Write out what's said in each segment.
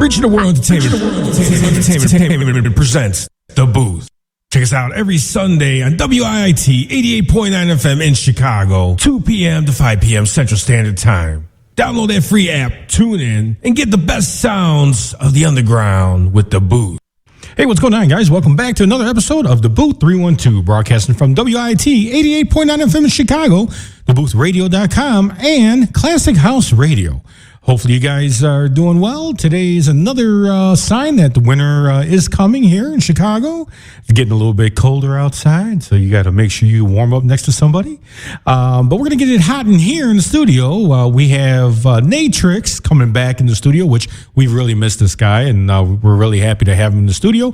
Reaching the World Entertainment presents The Booth. Check us out every Sunday on WIIT 88.9 FM in Chicago, 2 p.m. to 5 p.m. Central Standard Time. Download that free app, tune in, and get the best sounds of the underground with The Booth. Hey, what's going on, guys? Welcome back to another episode of DaBooth312, broadcasting from WIIT 88.9 FM in Chicago, DaBoothRadio.com, and Classic House Radio. Hopefully you guys are doing well. Today is another sign that the winter is coming here in Chicago. It's getting a little bit colder outside, so you got to make sure you warm up next to somebody. But we're going to get it hot in here in the studio. We have Nay Trixx coming back in the studio, which we've really missed this guy, and we're really happy to have him in the studio.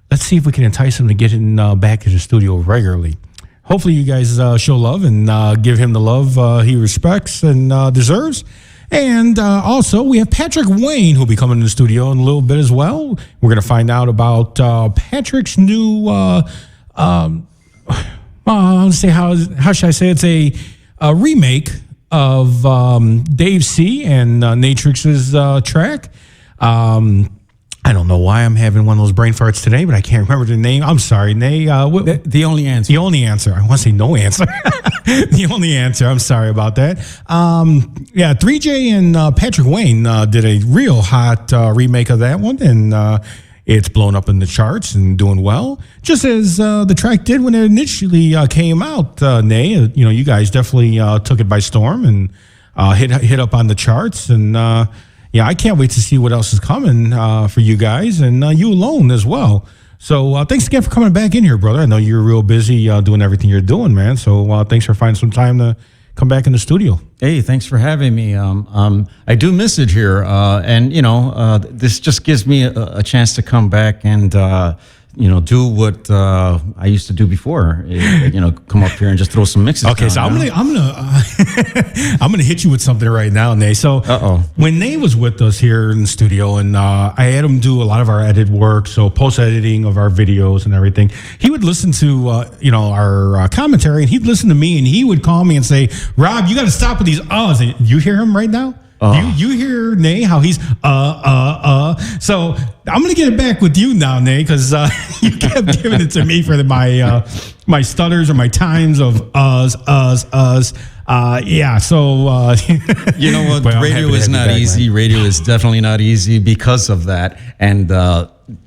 Let's see if we can entice him to get in back to the studio regularly. Hopefully you guys show love and give him the love he respects and deserves. And also, we have Patrick Wayne, who'll be coming to the studio in a little bit as well. We're going to find out about Patrick's new, let's say, how should I say? It's a remake of Dave C and Nay Trixx's track. I don't know why I'm having one of those brain farts today, but I can't remember the name. I'm sorry, Nay. The only answer. The only answer. I want to say no answer. The only answer. I'm sorry about that. 3J and Patrick Wayne did a real hot remake of that one, and it's blown up in the charts and doing well, just as the track did when it initially came out. Nay, you guys definitely took it by storm and hit up on the charts, and yeah, I can't wait to see what else is coming for you guys and you alone as well. So thanks again for coming back in here, brother. I know you're real busy doing everything you're doing, man. So thanks for finding some time to come back in the studio. Hey, thanks for having me. I do miss it here. And, this just gives me a chance to come back and, do what I used to do before. Come up here and just throw some mixes. Okay, down, so I'm gonna hit you with something right now, Nay. So when Nay was with us here in the studio, and I had him do a lot of our edit work, so post editing of our videos and everything, he would listen to our commentary, and he'd listen to me, and he would call me and say, "Rob, you got to stop with these uhs." And you hear him right now? You hear Nay how he's So I'm gonna get it back with you now, Nay, because you kept giving it to me for my stutters or my times of us. Yeah. So you know what? Well, radio is not easy. Man. Radio is definitely not easy because of that. And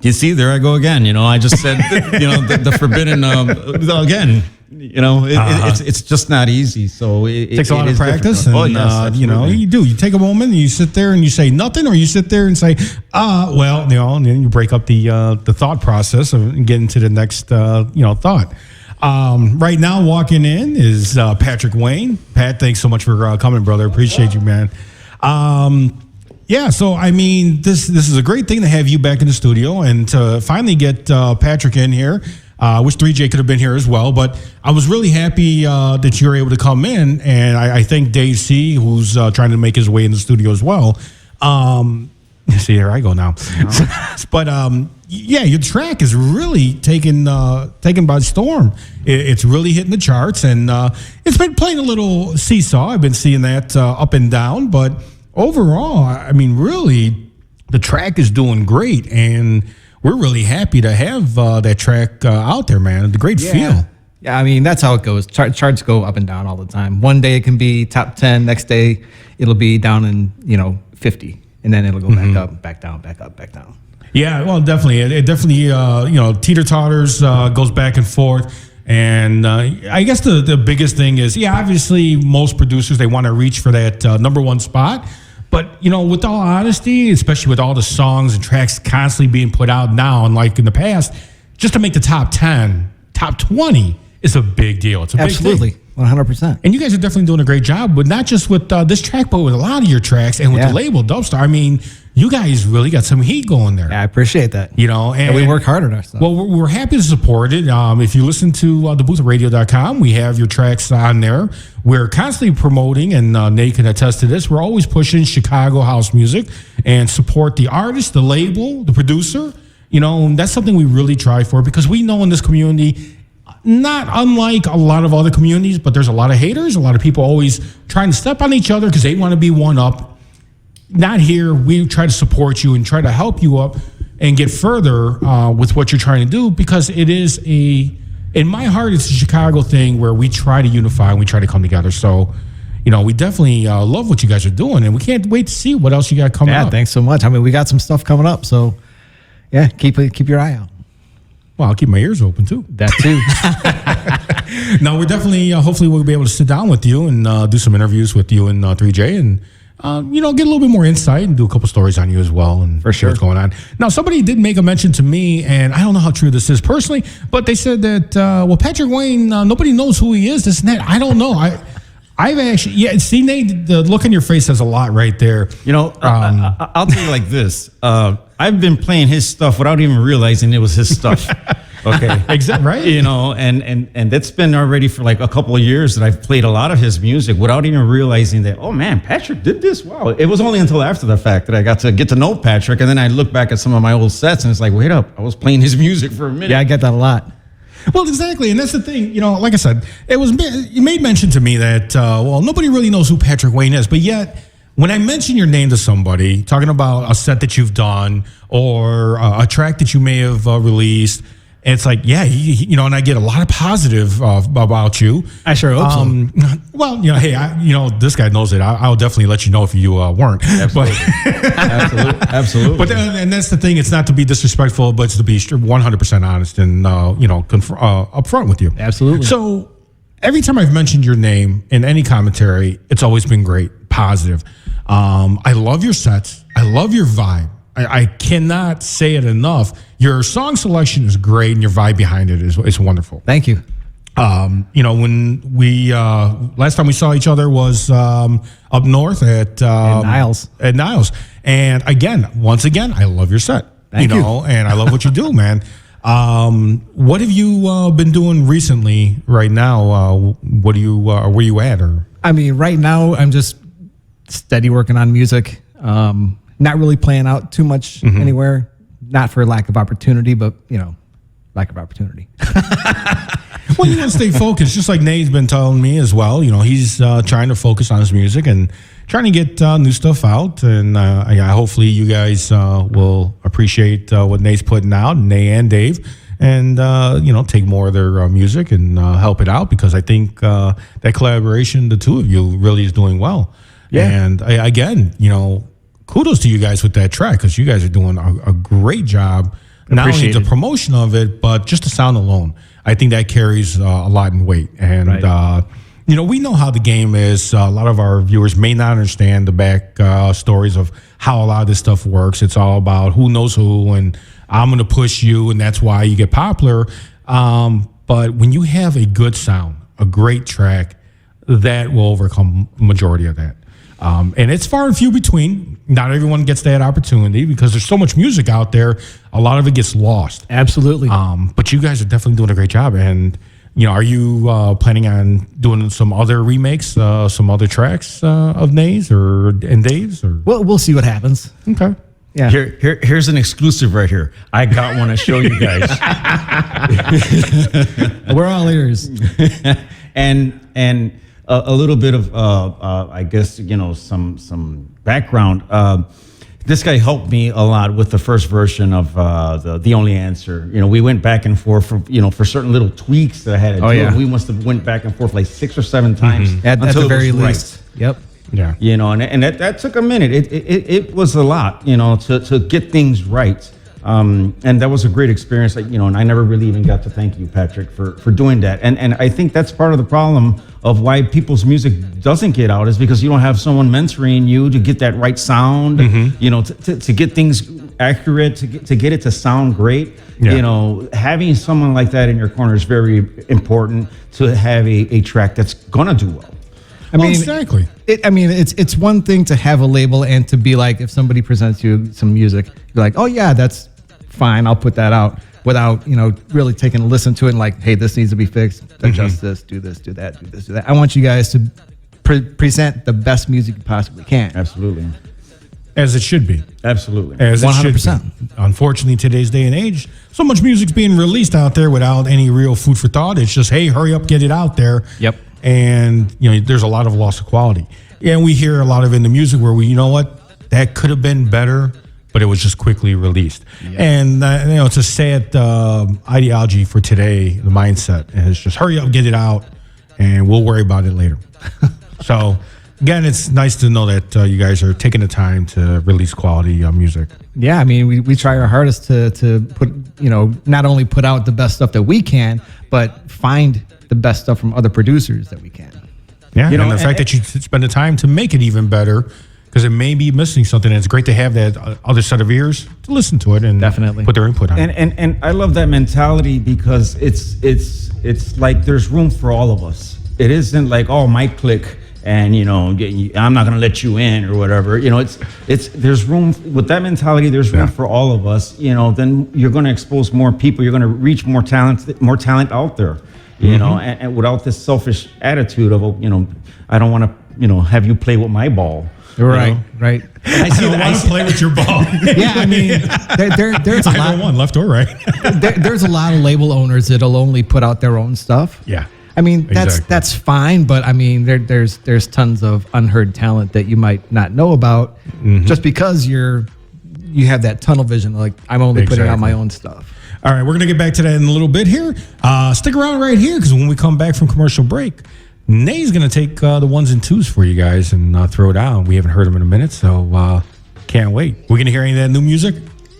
you see, there I go again. I just said the forbidden again. It's just not easy. So it takes a lot of practice. And, yes, you do. You take a moment and you sit there and you say nothing, or you sit there and say, and then you break up the thought process and get into the next, thought. Right now, walking in is Patrick Wayne. Pat, thanks so much for coming, brother. Appreciate you, man. Yeah, so I mean, this is a great thing to have you back in the studio and to finally get Patrick in here. I wish 3J could have been here as well, but I was really happy that you were able to come in, and I thank Dave C, who's trying to make his way in the studio as well. See, here I go now. But yeah, your track is really taken by storm. It's really hitting the charts, and it's been playing a little seesaw. I've been seeing that up and down, but overall, I mean, really, the track is doing great, and we're really happy to have that track out there, man. It's a great feel. Yeah, I mean, that's how it goes. Charts go up and down all the time. One day it can be top 10. Next day it'll be down in 50. And then it'll go back up, back down, back up, back down. Yeah, well, definitely. It definitely, teeter-totters, goes back and forth. And I guess the biggest thing is, obviously most producers, they want to reach for that number one spot. But, with all honesty, especially with all the songs and tracks constantly being put out now, unlike in the past, just to make the top 10, top 20 is a big deal. It's a Absolutely. big thing. 100%. And you guys are definitely doing a great job, but not just with this track, but with a lot of your tracks and with the label Dubstar. I mean, you guys really got some heat going there. Yeah, I appreciate that. And we work hard on our stuff. Well, we're happy to support it. If you listen to DaBoothRadio.com, we have your tracks on there. We're constantly promoting, and Nate can attest to this. We're always pushing Chicago house music and support the artist, the label, the producer. And that's something we really try for, because we know in this community, not unlike a lot of other communities, but there's a lot of haters, a lot of people always trying to step on each other because they want to be one up. not here. We try to support you and try to help you up and get further with what you're trying to do, because it is in my heart, it's a Chicago thing where we try to unify and we try to come together. So, we definitely love what you guys are doing, and we can't wait to see what else you got coming up. Yeah, thanks so much. I mean, we got some stuff coming up, so yeah, keep your eye out. Well, I'll keep my ears open too. That too. No, we're definitely, hopefully we'll be able to sit down with you and do some interviews with you and 3J and, get a little bit more insight and do a couple stories on you as well. And for sure. What's going on. Now, somebody did make a mention to me, and I don't know how true this is personally, but they said that, Patrick Wayne, nobody knows who he is, this and that. I don't know. I've actually, see, Nate, the look on your face says a lot right there. I'll tell you like this. I've been playing his stuff without even realizing it was his stuff. Okay. Exactly. Right. And that's been already for like a couple of years that I've played a lot of his music without even realizing that, oh man, Patrick did this. Wow. It was only until after the fact that I got to get to know Patrick. And then I look back at some of my old sets and it's like, wait up, I was playing his music for a minute. Yeah, I get that a lot. Well, exactly, and that's the thing. Like I said, you made mention to me that nobody really knows who Patrick Wayne is, but yet when I mention your name to somebody, talking about a set that you've done or a track that you may have released, and it's like, yeah, and I get a lot of positive about you. I sure hope so. Well, hey, this guy knows it. I'll definitely let you know if you weren't. Absolutely. Absolutely. But and that's the thing. It's not to be disrespectful, but it's to be 100% honest and upfront with you. Absolutely. So every time I've mentioned your name in any commentary, it's always been great, positive. I love your sets. I love your vibe. I cannot say it enough. Your song selection is great, and your vibe behind it is wonderful. Thank you. When we last time we saw each other was up north at Niles. At Niles, and once again, I love your set. Thank you. And I love what you do, man. What have you been doing recently? Right now, what do you? Where you at? Or I mean, right now I'm just steady working on music. Not really playing out too much anywhere. Not for lack of opportunity, but lack of opportunity. Well, you want to stay focused, just like Nay's been telling me as well. He's trying to focus on his music and trying to get new stuff out. And hopefully you guys will appreciate what Nay's putting out, Nay and Dave, and take more of their music and help it out, because I think that collaboration, the two of you, really is doing well. Yeah. And kudos to you guys with that track, because you guys are doing a great job. Not only the promotion of it, but just the sound alone. I think that carries a lot in weight. And, right. We know how the game is. A lot of our viewers may not understand the back stories of how a lot of this stuff works. It's all about who knows who, and I'm going to push you, and that's why you get popular. But when you have a good sound, a great track, that will overcome the majority of that. And it's far and few between. Not everyone gets that opportunity because there's so much music out there. A lot of it gets lost. Absolutely. But you guys are definitely doing a great job. And, are you planning on doing some other remakes, some other tracks of Nay's and Dave's? Or? Well, we'll see what happens. Okay. Yeah. Here's an exclusive right here. I got one to show you guys. We're all ears. And a little bit of, I guess, some background. This guy helped me a lot with the first version of the Only Answer. We went back and forth for certain little tweaks that I had to do. Yeah. We must have went back and forth like 6 or 7 times. At the very least. Right. Yep. Yeah. And that took a minute. It was a lot, to get things right. And that was a great experience. And I never really even got to thank you, Patrick, for doing that. And I think that's part of the problem of why people's music doesn't get out, is because you don't have someone mentoring you to get that right sound, to get things accurate, to get it to sound great. Yeah. Having someone like that in your corner is very important to have a track that's gonna do well. I mean, exactly. It's one thing to have a label and to be like, if somebody presents you some music, you're like, oh yeah, that's fine, I'll put that out, without really taking a listen to it and like, hey, this needs to be fixed, adjust this, do this, do that, do this, do that. I want you guys to present the best music you possibly can. Absolutely. As it should be. Absolutely. As 100%. Unfortunately, today's day and age, so much music's being released out there without any real food for thought. It's just, hey, hurry up, get it out there. Yep. And there's a lot of loss of quality. And we hear a lot of in the music where we, that could have been better, but it was just quickly released. Yeah. And it's a sad ideology for today. The mindset is just hurry up, get it out, and we'll worry about it later. So again, it's nice to know that you guys are taking the time to release quality music. Yeah, I mean, we try our hardest to put, not only put out the best stuff that we can, but find the best stuff from other producers that we can. Yeah, and the fact that you spend the time to make it even better, because it may be missing something, and it's great to have that other set of ears to listen to it and definitely put their input on it. And I love that mentality because it's like there's room for all of us. It isn't like, oh, my clique, and I'm not going to let you in or whatever. It's there's room with that mentality. There's room for all of us. Then you're going to expose more people. You're going to reach more talent out there. And without this selfish attitude of, I don't want to, have you play with my ball. Right. I don't want to play with your ball. Yeah, I mean, there's a lot. One left or right. There's a lot of label owners that'll only put out their own stuff. Yeah. I mean, that's fine, but I mean, there's tons of unheard talent that you might not know about just because you have that tunnel vision. Like, I'm only putting out my own stuff. All right, we're going to get back to that in a little bit here. Stick around right here, because when we come back from commercial break, Nay's going to take the ones and twos for you guys and throw it out. We haven't heard them in a minute, so can't wait. We're going to hear any of that new music?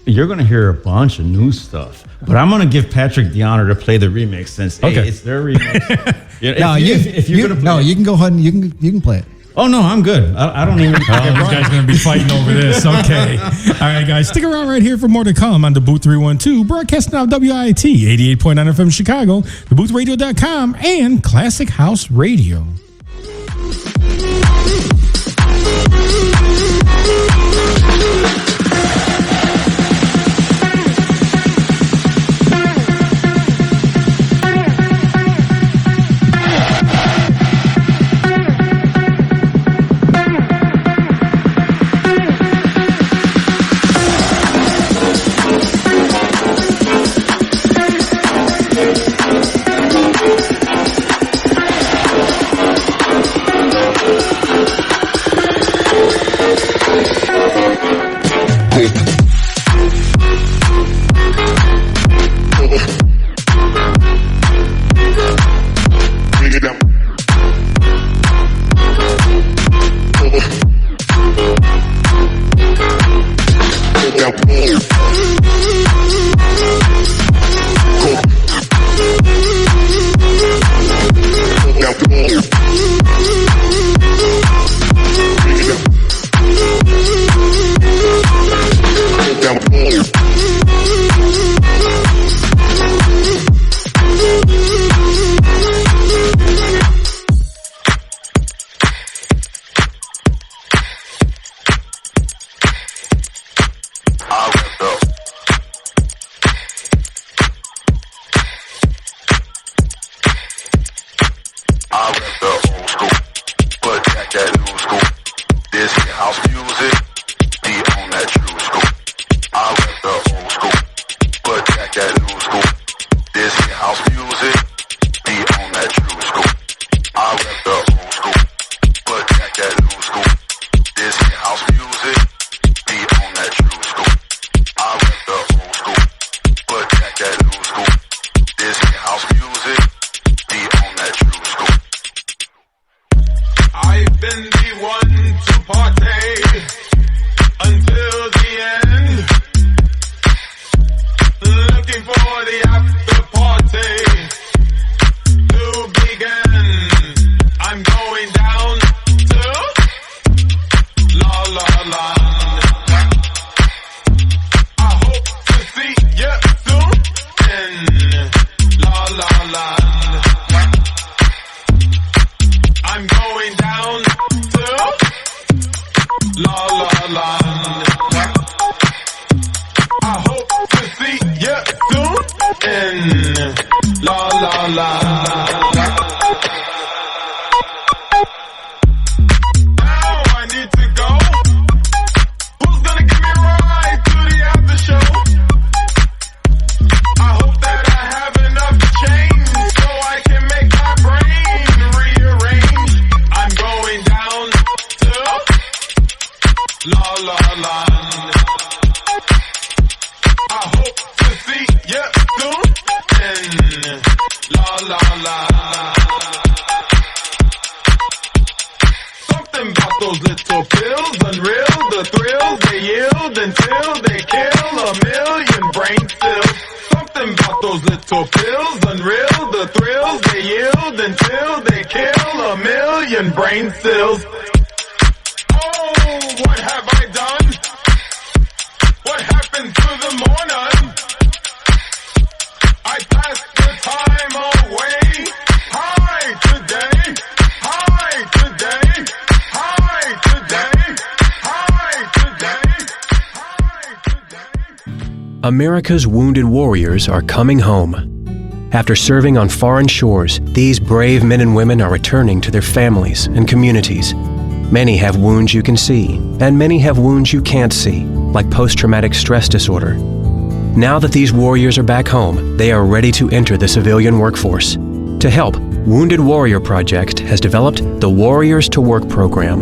You're going to hear a bunch of new stuff, but I'm going to give Patrick the honor to play the remix since it's their remix. You can go ahead and you can play it. Oh, no, I'm good. I don't even. These guys are going to be fighting over this. Okay. All right, guys. Stick around right here for more to come on DaBooth312, broadcasting out WIT 88.9 FM Chicago, DaBoothRadio.com, and Classic House Radio. I kill a million brain cells. Something about those little pills, unreal, the thrills they yield until they kill a million brain cells. Oh, what have I done? What happened to the morning? I passed the time away. Hi today, hi today, hi today, hi today, hi today. America's wounded warriors are coming home. After serving on foreign shores, these brave men and women are returning to their families and communities. Many have wounds you can see, and many have wounds you can't see, like post-traumatic stress disorder. Now that these warriors are back home, they are ready to enter the civilian workforce. To help, Wounded Warrior Project has developed the Warriors to Work program,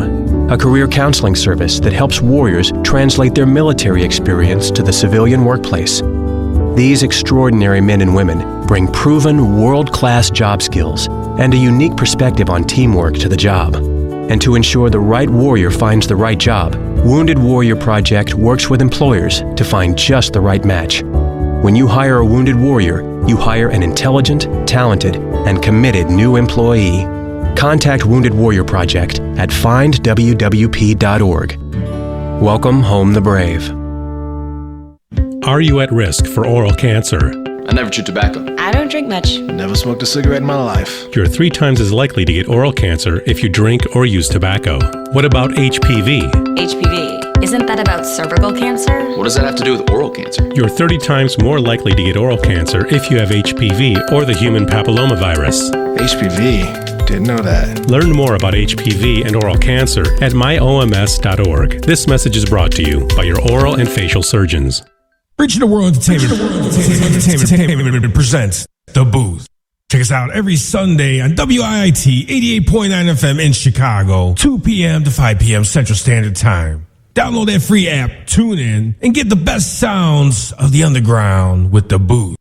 a career counseling service that helps warriors translate their military experience to the civilian workplace. These extraordinary men and women bring proven world-class job skills and a unique perspective on teamwork to the job. And to ensure the right warrior finds the right job, Wounded Warrior Project works with employers to find just the right match. When you hire a wounded warrior, you hire an intelligent, talented, and committed new employee. Contact Wounded Warrior Project at findwwp.org. Welcome home the brave. Are you at risk for oral cancer? I never chew tobacco. I don't drink much. Never smoked a cigarette in my life. You're 3 times as likely to get oral cancer if you drink or use tobacco. What about HPV? HPV. Isn't that about cervical cancer? What does that have to do with oral cancer? You're 30 times more likely to get oral cancer if you have HPV or the human papillomavirus. HPV? Didn't know that. Learn more about HPV and oral cancer at myoms.org. This message is brought to you by your oral and facial surgeons. Reaching the World Entertainment presents The Booth. Check us out every Sunday on WIIT 88.9 FM in Chicago, 2 p.m. to 5 p.m. Central Standard Time. Download that free app, tune in, and get the best sounds of the underground with The Booth.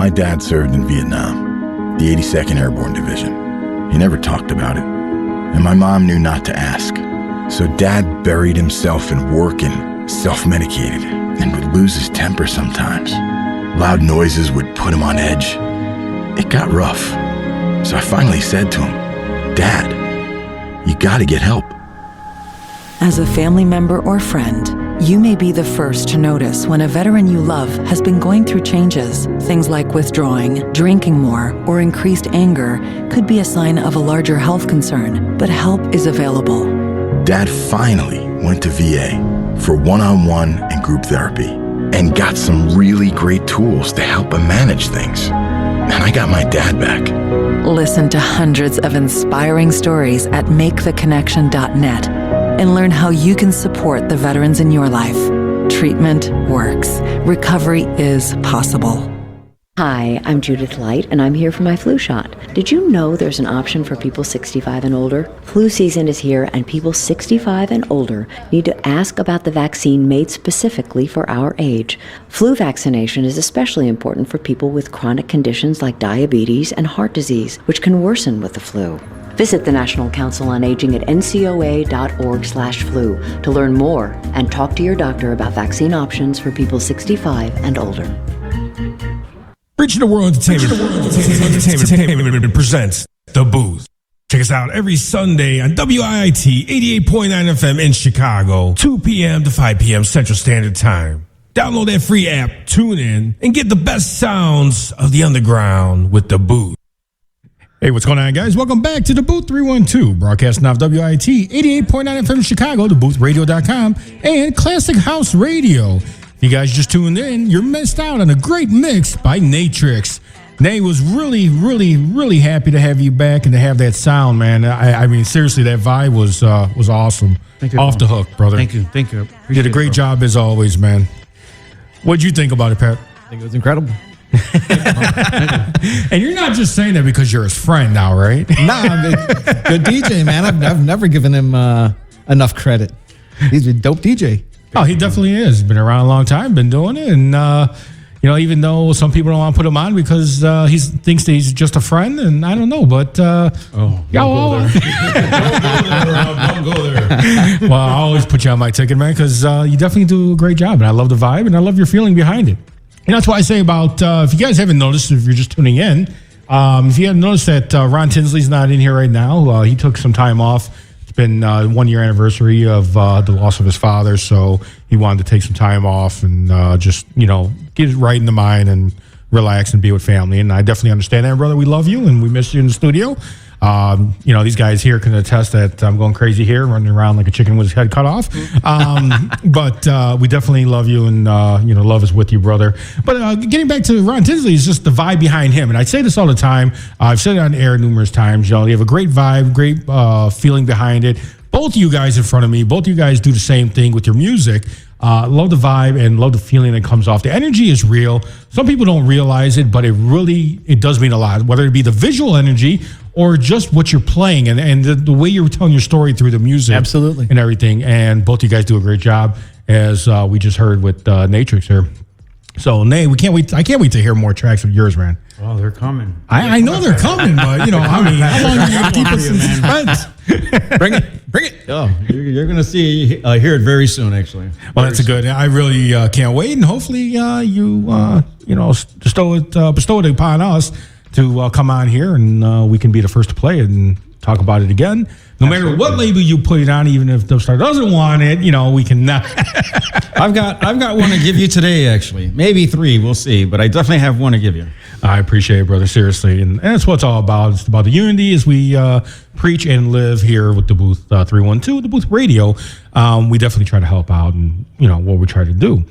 My dad served in Vietnam, the 82nd Airborne Division. He never talked about it, and my mom knew not to ask. So Dad buried himself in work and self-medicated, and would lose his temper sometimes. Loud noises would put him on edge. It got rough, so I finally said to him, Dad, you gotta get help. As a family member or friend, you may be the first to notice when a veteran you love has been going through changes. Things like withdrawing, drinking more, or increased anger could be a sign of a larger health concern, but help is available. Dad finally went to VA for one-on-one and group therapy and got some really great tools to help him manage things. And I got my dad back. Listen to hundreds of inspiring stories at maketheconnection.net and learn how you can support the veterans in your life. Treatment works. Recovery is possible. Hi, I'm Judith Light, and I'm here for my flu shot. Did you know there's an option for people 65 and older? Flu season is here, and people 65 and older need to ask about the vaccine made specifically for our age. Flu vaccination is especially important for people with chronic conditions like diabetes and heart disease, which can worsen with the flu. Visit the National Council on Aging at ncoa.org/flu to learn more and talk to your doctor about vaccine options for people 65 and older. Reaching the World Entertainment presents The Booth. Check us out every Sunday on WIIT 88.9 FM in Chicago, 2 p.m. to 5 p.m. Central Standard Time. Download that free app, tune in, and get the best sounds of the underground with The Booth. Hey, what's going on, guys? Welcome back to DaBooth312, broadcasting off WIIT 88.9 FM in Chicago, DaBoothRadio.com, and Classic House Radio. If you guys just tuned in, you're missed out on a great mix by Nay Trixx. Nay was really, really, really happy to have you back and to have that sound, man. I mean, seriously, that vibe was awesome. Thank you. Off the hook, brother. Thank you. You did a great job as always, man. What'd you think about it, Pat? I think it was incredible. And you're not just saying that because you're his friend now, right? Nah, good DJ, man. I've never given him enough credit. He's a dope DJ. Oh, he definitely is. He's been around a long time, been doing it. And, even though some people don't want to put him on because he thinks that he's just a friend, and I don't know, but... Don't go there. Don't go there. Well, I always put you on my ticket, man, because you definitely do a great job, and I love the vibe, and I love your feeling behind it. And that's why I say about, if you guys haven't noticed, if you're just tuning in, if you haven't noticed that Ron Tinsley's not in here right now, he took some time off. It's been 1 year anniversary of the loss of his father, so he wanted to take some time off and just, get it right in the mind and relax and be with family. And I definitely understand that, brother. We love you, and we miss you in the studio. These guys here can attest that I'm going crazy here, running around like a chicken with his head cut off. But we definitely love you, and love is with you, brother. But getting back to Ron Tinsley, is just the vibe behind him, and I say this all the time. I've said it on air numerous times. You have a great vibe, great feeling behind it. Both of you guys in front of me, both of you guys do the same thing with your music. Love the vibe and love the feeling that comes off. The energy is real. Some people don't realize it, but it does mean a lot, whether it be the visual energy or just what you're playing and the way you're telling your story through the music. Absolutely. And everything. And both of you guys do a great job, as we just heard with Nay Trixx here. So, Nay, I can't wait to hear more tracks of yours, man. Oh, they're coming. I know they're coming, but, how long are you going to keep us in suspense? Bring it. Oh, you're going to hear it very soon, actually. Well, that's good. I really can't wait, and hopefully you bestow it upon us to come on here, and we can be the first to play it and talk about it again. No matter what label you put it on, even if the star doesn't want it, we can. I've got one to give you today, actually. Maybe three, we'll see. But I definitely have one to give you. I appreciate it, brother. Seriously, and that's what it's all about. It's about the unity as we preach and live here with the Booth 312, the Booth Radio. We definitely try to help out, and what we try to do.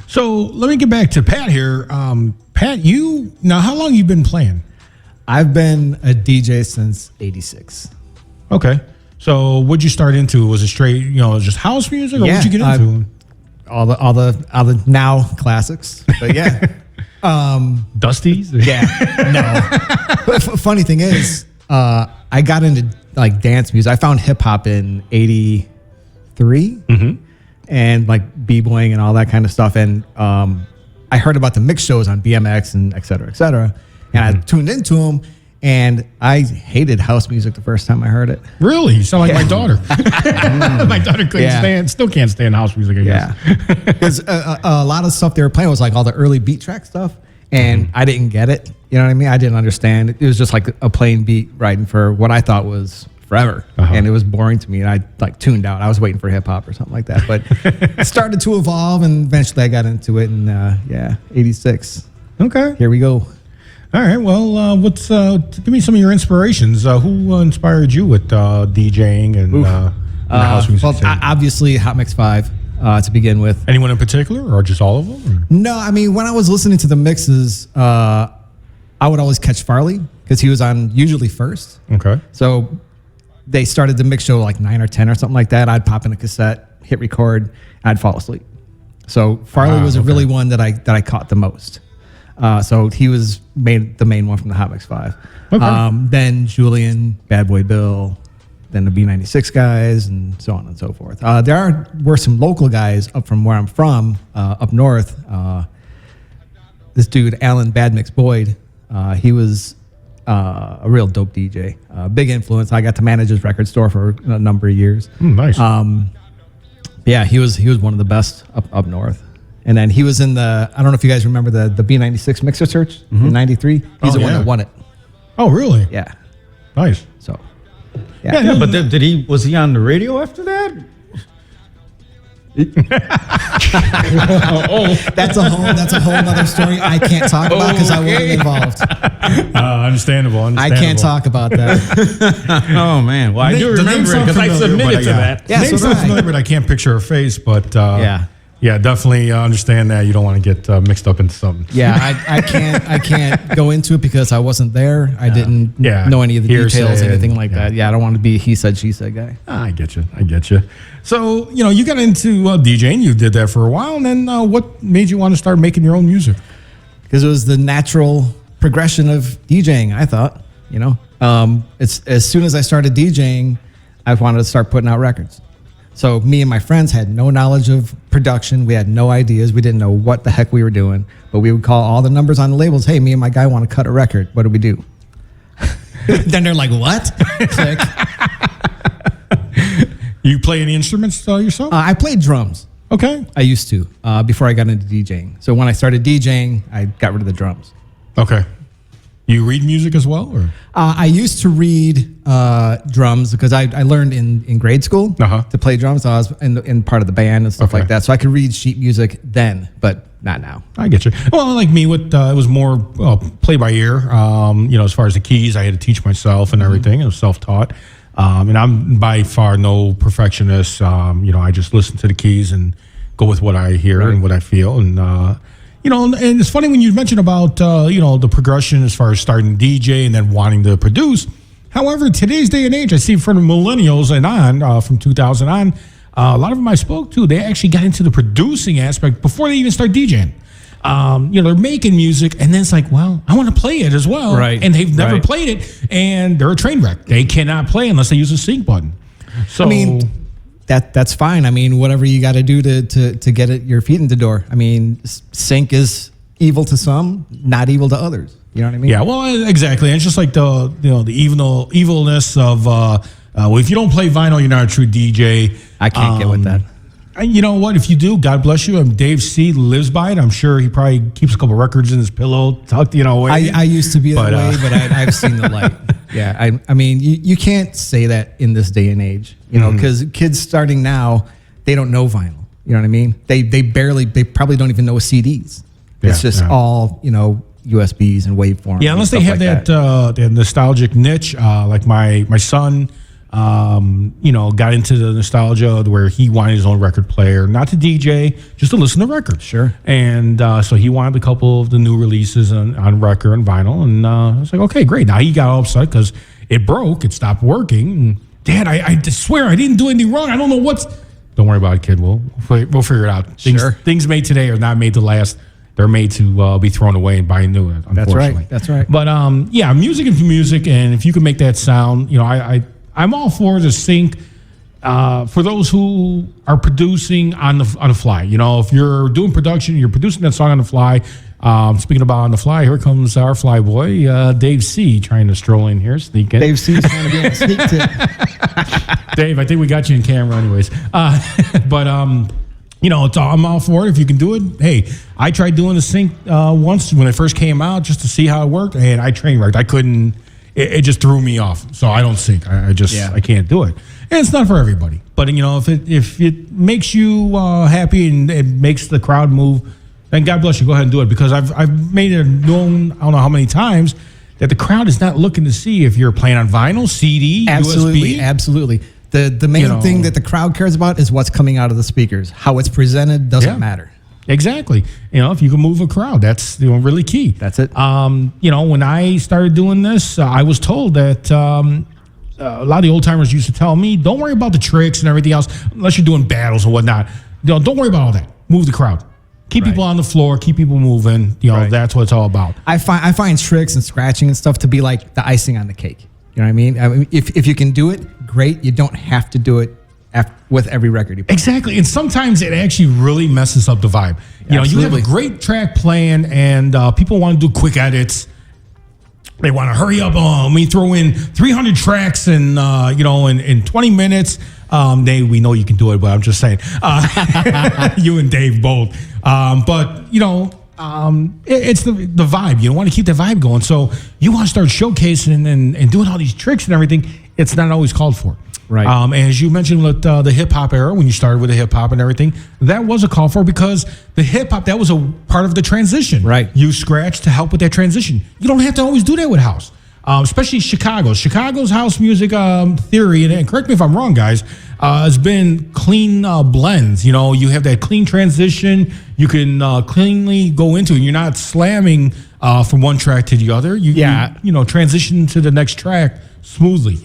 So let me get back to Pat here. Pat, how long you been playing? I've been a DJ since '86. Okay. So what'd you start into? Was it straight, just house music, or what'd you get into? All the now classics. But yeah. Dusties? Yeah. No. But funny thing is, I got into like dance music. I found hip hop in '83. Mm-hmm. And like b-boying and all that kind of stuff. And I heard about the mix shows on BMX and et cetera, and I tuned into them. And I hated house music the first time I heard it. Really? You sound like my daughter. My daughter still can't stand house music, I guess. Yeah. Because a lot of stuff they were playing was like all the early beat track stuff. And I didn't get it. You know what I mean? I didn't understand. It was just like a plain beat riding for what I thought was forever. And it was boring to me. And I like tuned out. I was waiting for hip hop or something like that. But it started to evolve. And eventually I got into it. And 86. Okay. Here we go. All right. Well, give me some of your inspirations. Who inspired you with DJing and house music? Well, obviously, Hot Mix 5 to begin with. Anyone in particular, or just all of them? Or? No, I mean, when I was listening to the mixes, I would always catch Farley because he was on usually first. Okay. So they started the mix show like 9 or 10 or something like that. I'd pop in a cassette, hit record, and I'd fall asleep. So Farley was really one that I caught the most. So he was the main one from the Hot Mix 5. Okay. Then Julian, Bad Boy Bill, then the B96 guys, and so on and so forth. There were some local guys up from where I'm from, up north. This dude, Alan Bad Mix Boyd, he was a real dope DJ. Big influence. I got to manage his record store for a number of years. Nice. Yeah, he was one of the best up north. And then he was in I don't know if you guys remember the B96 Mixer Search in '93. He's the one that won it. Oh, really? Yeah. Nice. So. Yeah, but was he on the radio after that? That's a whole other story I can't talk about because I wasn't involved. Understandable. I can't talk about that. Oh man, well I do remember it because I submitted to that. Yeah, name's not familiar, but I can't picture her face. But yeah, definitely understand that you don't want to get mixed up into something. Yeah, I can't go into it because I wasn't there. I didn't know any of the details, anything like that. Yeah, I don't want to be a he said, she said guy. I get you. So, you got into DJing. You did that for a while. And then what made you want to start making your own music? Because it was the natural progression of DJing, I thought. It's as soon as I started DJing, I wanted to start putting out records. So me and my friends had no knowledge of production. We had no ideas. We didn't know what the heck we were doing. But we would call all the numbers on the labels. Hey, me and my guy want to cut a record. What do we do? Then they're like, what? Click. You play any instruments yourself? I played drums. Okay. I used to before I got into DJing. So when I started DJing, I got rid of the drums. Okay. You read music as well? Or? I used to read drums because I learned in grade school to play drums. So I was in part of the band and stuff like that. So I could read sheet music then, but not now. I get you. Well, like me, it was more play by ear. As far as the keys, I had to teach myself and everything. It was self-taught. And I'm by far no perfectionist. I just listen to the keys and go with what I hear and what I feel. And and it's funny when you mentioned about, the progression as far as starting DJ and then wanting to produce. However, today's day and age, I see from the millennials and on, from 2000 on, a lot of them I spoke to, they actually got into the producing aspect before they even start DJing. They're making music and then it's like, well, I want to play it as well. Right. And they've never played it and they're a train wreck. They cannot play unless they use a sync button. So, I mean, that's fine. I mean, whatever you got to do to get your feet in the door. I mean, sync is evil to some, not evil to others. You know what I mean? Yeah, well, exactly. And it's just like the evilness of if you don't play vinyl, you're not a true DJ. I can't get with that. You know what? If you do, God bless you. Dave C lives by it. I'm sure he probably keeps a couple records in his pillow, tucked away. I used to be that way, but I've seen the light. Yeah, I mean, you can't say that in this day and age, because kids starting now, they don't know vinyl. You know what I mean? They probably don't even know CDs. It's just all, USBs and waveforms. Yeah, unless they have that nostalgic niche, like my son. Got into the nostalgia where he wanted his own record player, not to DJ, just to listen to records. Sure. And so he wanted a couple of the new releases on record and vinyl. And I was like, okay, great. Now he got all upset because it broke. It stopped working. And, Dad, I swear I didn't do anything wrong. I don't know what's... Don't worry about it, kid. We'll figure it out. Things made today are not made to last. They're made to be thrown away and buy new, unfortunately. That's right. But, music is music. And if you can make that sound, I'm all for the sync for those who are producing on the fly, if you're doing production, you're producing that song on the fly. Speaking about on the fly, here comes our fly boy, Dave C, trying to stroll in here, sneak in. Dave C's trying to be on a sneak tip. Dave, I think we got you in camera anyways. But I'm all for it. If you can do it, hey, I tried doing the sync once when it first came out just to see how it worked, and I train wrecked. I couldn't. It just threw me off. So I don't sync. I can't do it. And it's not for everybody. But if it makes you happy and it makes the crowd move, then God bless you. Go ahead and do it, because I've made it known, I don't know how many times, that the crowd is not looking to see if you're playing on vinyl, CD, absolutely, USB. Absolutely. The main thing that the crowd cares about is what's coming out of the speakers. How it's presented doesn't matter. Exactly. If you can move a crowd, that's really key. That's it. When I started doing this, I was told that a lot of the old timers used to tell me, don't worry about the tricks and everything else, unless you're doing battles or whatnot. Don't worry about all that. Move the crowd. Keep people on the floor. Keep people moving. That's what it's all about. I find tricks and scratching and stuff to be like the icing on the cake. You know what I mean? If you can do it, great. You don't have to do it with every record you play. Exactly. And sometimes it actually really messes up the vibe. You have a great track playing, and people want to do quick edits. They want to hurry up. We throw in 300 tracks in 20 minutes. We know you can do it, but I'm just saying. You and Dave both. It's the vibe. You want to keep the vibe going. So you want to start showcasing and doing all these tricks and everything. It's not always called for. Right. As you mentioned with the hip hop era, when you started with the hip hop and everything, that was a call for, because the hip hop, that was a part of the transition. Right. You scratch to help with that transition. You don't have to always do that with house. Especially Chicago's house music theory, and correct me if I'm wrong, guys, has been clean blends. You have that clean transition. You can cleanly go into it. You're not slamming from one track to the other. You transition to the next track smoothly.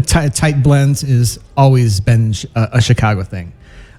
Tight blends is always been a Chicago thing.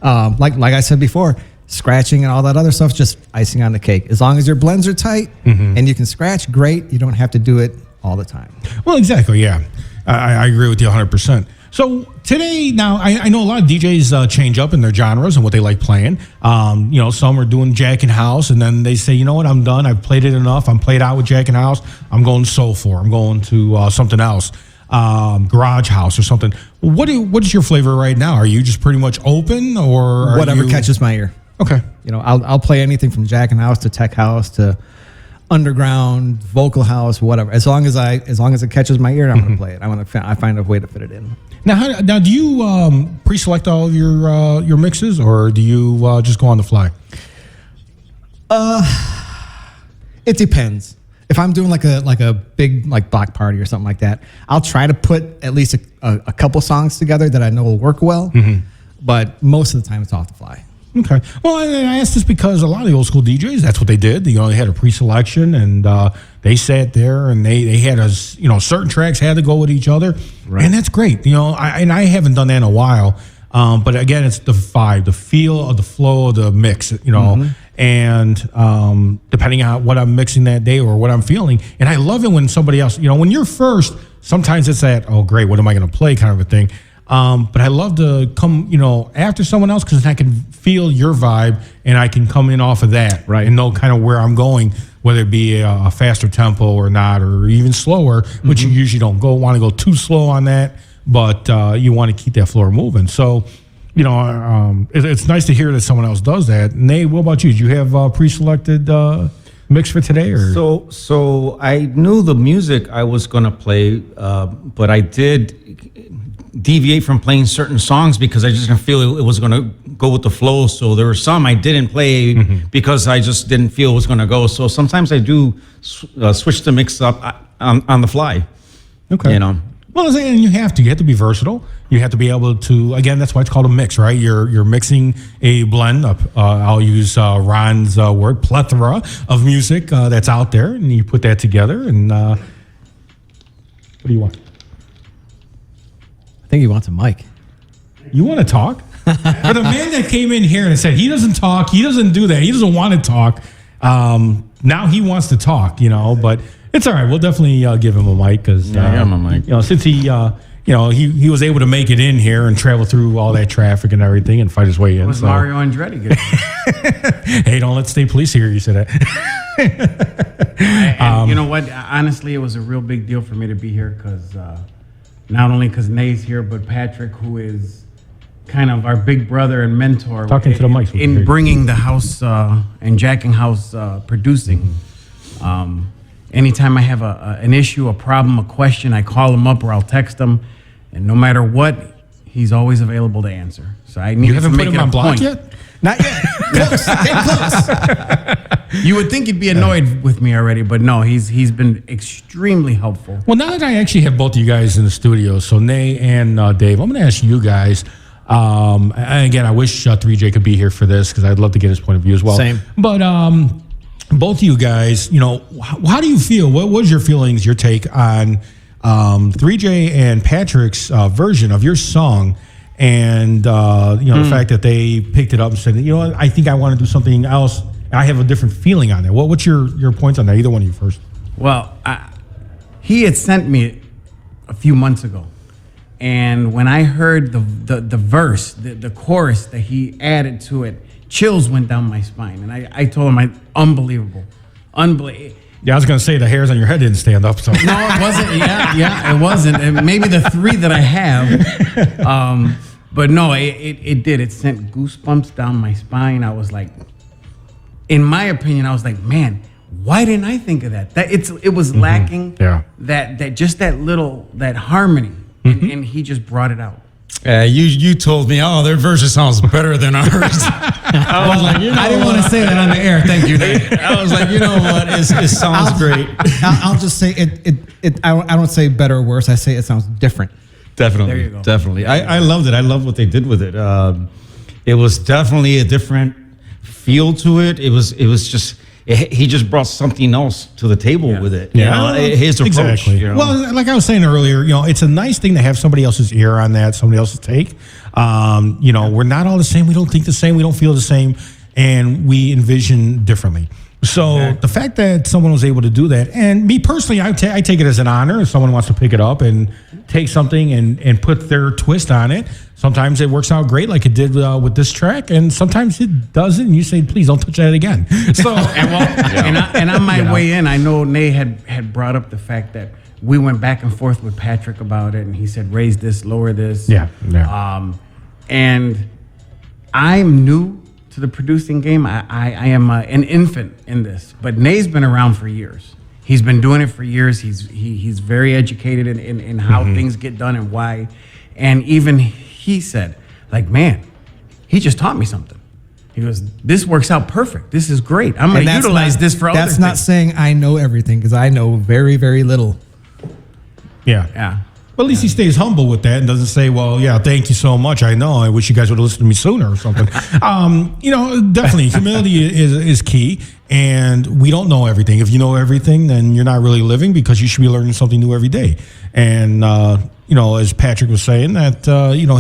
Like I said before, scratching and all that other stuff, just icing on the cake. As long as your blends are tight and you can scratch, great. You don't have to do it all the time. Well, exactly, yeah. I agree with you 100%. So today, now, I know a lot of DJs change up in their genres and what they like playing. Some are doing Jack and House, and then they say, you know what, I'm done. I've played it enough. I'm played out with Jack and House. I'm going soulful. I'm going to something else, Garage House or something. What is your flavor right now? Are you just pretty much open, or whatever catches my ear? Okay. I'll play anything from Jack and House to tech house to underground, vocal house, whatever. As long as it catches my ear, I'm going to play it. I find a way to fit it in. Now, do you pre-select all of your mixes, or do you just go on the fly? It depends. If I'm doing like a big block party or something like that, I'll try to put at least a couple songs together that I know will work well. But most of the time, it's off the fly. Okay. Well, I asked this because a lot of the old school DJs, that's what they did. They had a pre-selection, and they sat there, and they had certain tracks had to go with each other, right. And that's great. I haven't done that in a while, but again, it's the vibe, the feel of the flow of the mix, and depending on what I'm mixing that day or what I'm feeling, and I love it when somebody else, when you're first, sometimes it's that, oh great, what am I going to play kind of a thing. But I love to come, after someone else, because I can feel your vibe and I can come in off of that, right, and know kind of where I'm going, whether it be a faster tempo or not, or even slower, which you usually don't want to go too slow on that, but you want to keep that floor moving. So, it's nice to hear that someone else does that. Nay, what about you? Do you have pre-selected mix for today, or? So I knew the music I was going to play, but I did deviate from playing certain songs because I just didn't feel it was going to go with the flow. So there were some I didn't play because I just didn't feel it was going to go. So sometimes I do switch the mix up on the fly. Okay. Well, and you have to be versatile. You have to be able to, again, that's why it's called a mix, right? You're mixing a blend of, I'll use Ron's word, plethora of music that's out there, and you put that together, and what do you want? I think he wants a mic. You want to talk? For the man that came in here and said he doesn't talk, he doesn't do that, he doesn't want to talk, now he wants to talk, but it's all right. We'll definitely give him a mic, because I'm a mic. Since he he was able to make it in here and travel through all that traffic and everything and fight his way in. It was Mario Andretti. Hey, don't let the state police hear you say that. And you know what? Honestly, it was a real big deal for me to be here because not only because Nay's here, but Patrick, who is kind of our big brother and mentor Talking to the mics in bringing the house and Jacking House producing. Anytime I have an issue, a problem, a question, I call him up or I'll text him, and no matter what, he's always available to answer. So I need to make it a point. Yet? Not yet. Close. You would think he'd be annoyed with me already, but no, he's been extremely helpful. Well, now that I actually have both of you guys in the studio, so Nay and Dave, I'm going to ask you guys. And again, I wish 3J could be here for this because I'd love to get his point of view as well. Same. But both of you guys, how do you feel? What was your feelings, your take on 3J and Patrick's version of your song? And the fact that they picked it up and said, I think I want to do something else. I have a different feeling on it. What's your points on that? Either one of you first. Well, he had sent me it a few months ago, and when I heard the verse, the chorus that he added to it, chills went down my spine. And I told him, unbelievable. Yeah, I was going to say the hairs on your head didn't stand up. So no, it wasn't. Yeah, it wasn't. And maybe the 3 that I have. But no, it did. It sent goosebumps down my spine. I was like, in my opinion, I was like, man, why didn't I think of that? It was lacking. Yeah. That harmony, and he just brought it out. You told me, their version sounds better than ours. I was like, I didn't want to say that on the air. Thank you, Nate. I was like, you know what? It sounds great. I'll just say I don't say better or worse. I say it sounds different. Definitely. There you go. Definitely. I loved it. I love what they did with it. It was definitely a different feel to it. It was just. He just brought something else to the table with it. His approach. Exactly. Well, like I was saying earlier, it's a nice thing to have somebody else's ear on that, somebody else's take. We're not all the same. We don't think the same. We don't feel the same, and we envision differently. So the fact that someone was able to do that, and me personally, I take it as an honor if someone wants to pick it up and take something and put their twist on it. Sometimes it works out great, like it did with this track, and sometimes it doesn't. And you say, "Please don't touch that again." So, and on my way in, I know Nay had brought up the fact that we went back and forth with Patrick about it, and he said, "Raise this, lower this." Yeah. And I'm new to the producing game. I am an infant in this, but Nay's been around for years. He's been doing it for years. He's very educated in how things get done and why. And even he said, like, man, he just taught me something. He goes, this works out perfect. This is great. I'm going to utilize this for other things. That's not saying I know everything, because I know very, very little. Yeah. Well, at least he stays humble with that and doesn't say, well, yeah, thank you so much. I know. I wish you guys would have listened to me sooner or something. Definitely humility is key. And we don't know everything. If you know everything, then you're not really living, because you should be learning something new every day. And, as Patrick was saying, that,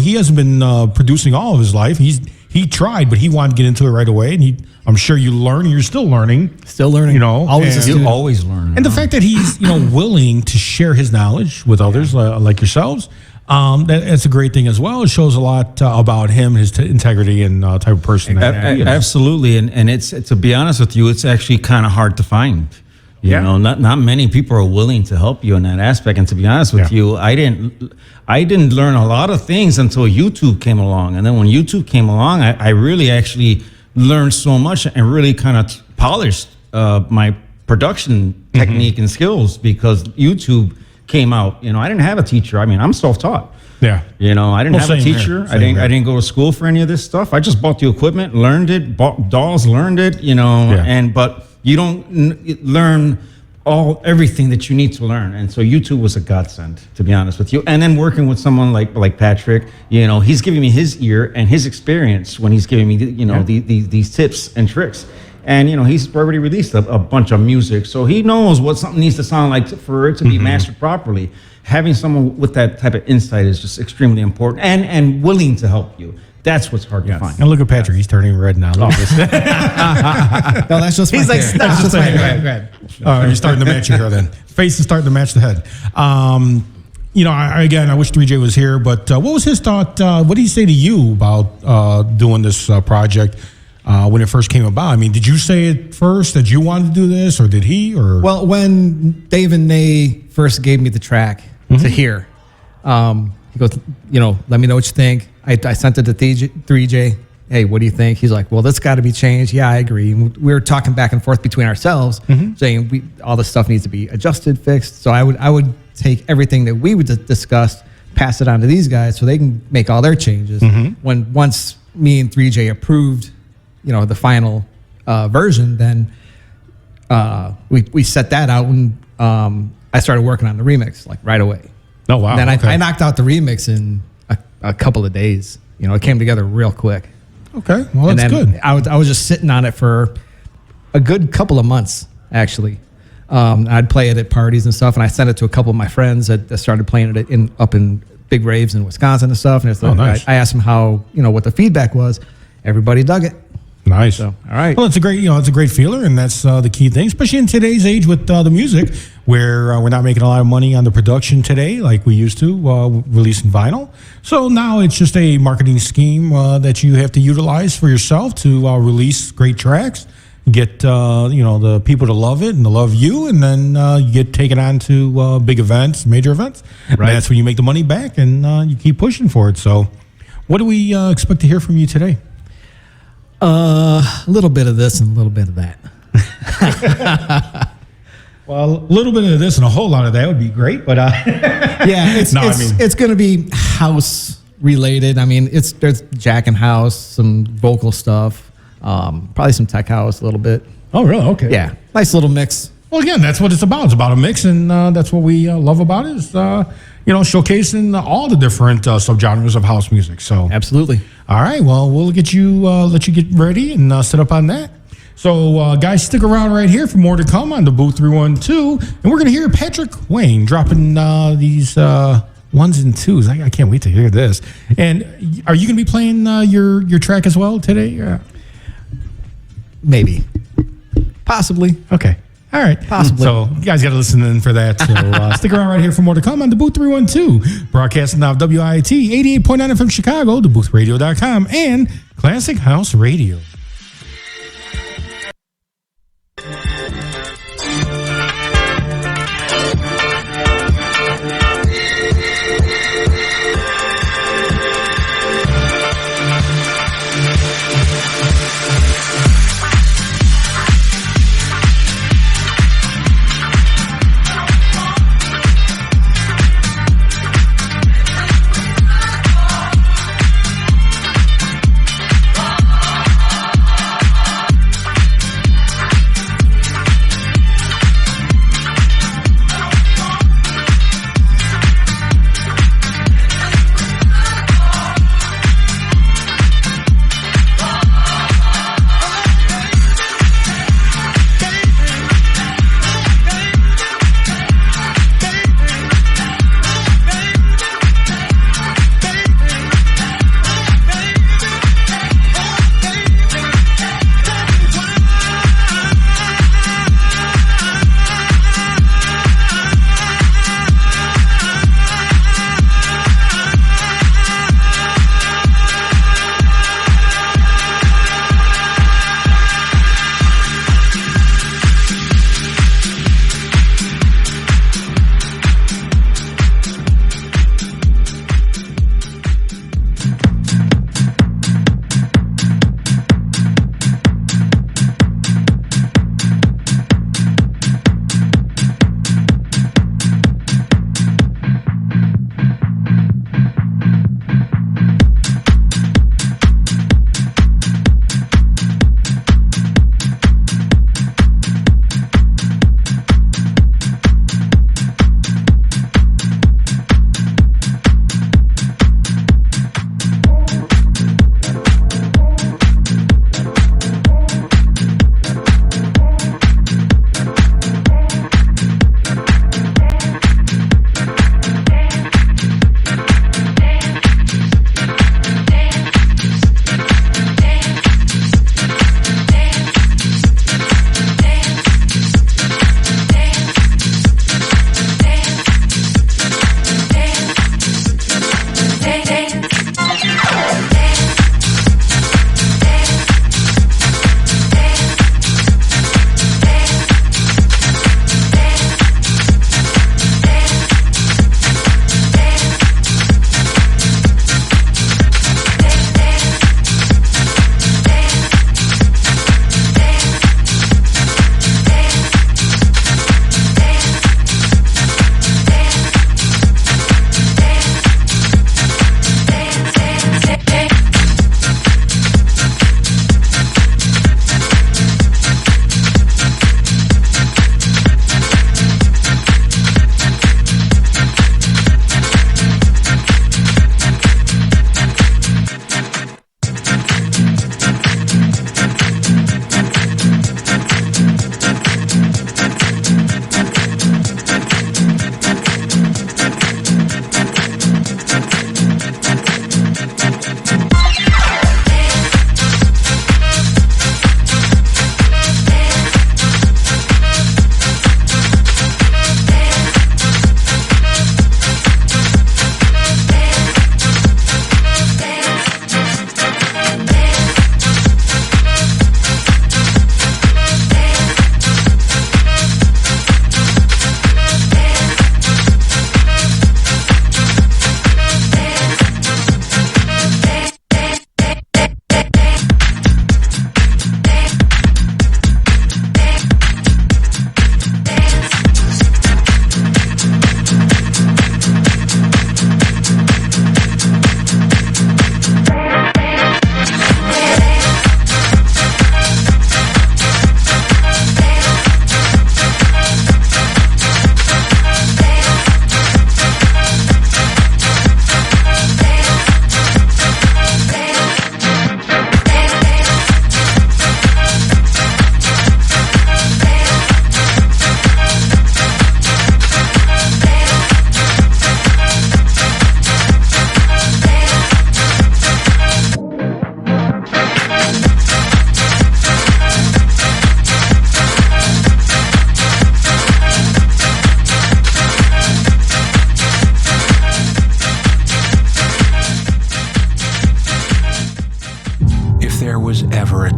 he hasn't been producing all of his life. He tried, but he wanted to get into it right away. And I'm sure you learn, and you're still learning. Always always learn. And the fact that he's, willing to share his knowledge with others like yourselves, that's a great thing as well. It shows a lot about him, his integrity, and type of person. Absolutely. And it's, to be honest with you, it's actually kind of hard to find. You know, not many people are willing to help you in that aspect. And to be honest with you, I didn't learn a lot of things until YouTube came along. And then when YouTube came along, I really actually learned so much and really kind of polished my production technique and skills, because YouTube came out. I didn't have a teacher. I mean, I'm self-taught. Yeah. I didn't have a teacher. I didn't go to school for any of this stuff. I just bought the equipment, learned it, bought dolls, learned it, but you don't learn everything that you need to learn. And so YouTube was a godsend, to be honest with you. And then working with someone like Patrick, he's giving me his ear and his experience when he's giving me, these tips and tricks. And, he's already released a bunch of music. So he knows what something needs to sound like for it to be mastered properly. Having someone with that type of insight is just extremely important, and willing to help you. That's what's hard to find. And look at Patrick; he's turning red now. No, that's just he's like, stop. That's just my you're starting to match your hair. Then face is starting to match the head. I wish 3J was here, but what was his thought? What did he say to you about doing this project when it first came about? I mean, did you say it first that you wanted to do this, or did he? Or well, when Dave and Nay first gave me the track to hear, he goes, let me know what you think. I sent it to 3J. Hey, what do you think? He's like, well, this got to be changed. Yeah, I agree. And we were talking back and forth between ourselves, saying all this stuff needs to be adjusted, fixed. So I would take everything that we would discuss, pass it on to these guys so they can make all their changes. Once me and 3J approved, the final version, then we set that out, and I started working on the remix like right away. Oh wow! And then I knocked out the remix in a couple of days. It came together real quick. Okay, well that's good. I was just sitting on it for a good couple of months actually. I'd play it at parties and stuff, and I sent it to a couple of my friends that started playing it up in big raves in Wisconsin and stuff. And nice. I asked them how what the feedback was. Everybody dug it. Nice. So, all right. Well, it's a great feeler, and that's the key thing, especially in today's age with the music, where we're not making a lot of money on the production today like we used to releasing vinyl. So now it's just a marketing scheme that you have to utilize for yourself to release great tracks, get the people to love it and to love you, and then you get taken on to big events, major events. Right. And that's when you make the money back, and you keep pushing for it. So, what do we expect to hear from you today? A little bit of this and a little bit of that. Well, a little bit of this and a whole lot of that would be great, but yeah, it's going to be house related. I mean, there's Jack and house, some vocal stuff, probably some tech house a little bit. Oh, really? Okay. Yeah, nice little mix. Well, again, that's what it's about. It's about a mix, and that's what we love about it. Is showcasing all the different subgenres of house music. So absolutely. All right. Well, we'll let you get ready and set up on that. So, guys, stick around right here for more to come on DaBooth312, and we're going to hear Patrick Wayne dropping these ones and twos. I can't wait to hear this. And are you going to be playing your track as well today? Maybe, possibly. Okay. All right. Possibly. So you guys got to listen in for that. So stick around right here for more to come on DaBooth312, broadcasting out of WIIT 88.9 FM Chicago, DaBoothRadio.com, and Classic House Radio.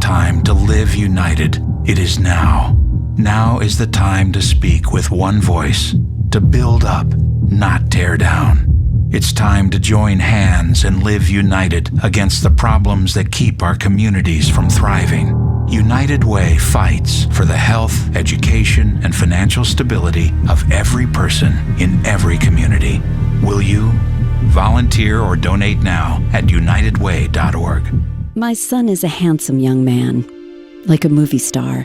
time to live united. It is now. Now is the time to speak with one voice, to build up, not tear down. It's time to join hands and live united against the problems that keep our communities from thriving. United Way fights for the health, education, and financial stability of every person in every community. Will you? Volunteer or donate now at unitedway.org. My son is a handsome young man, like a movie star.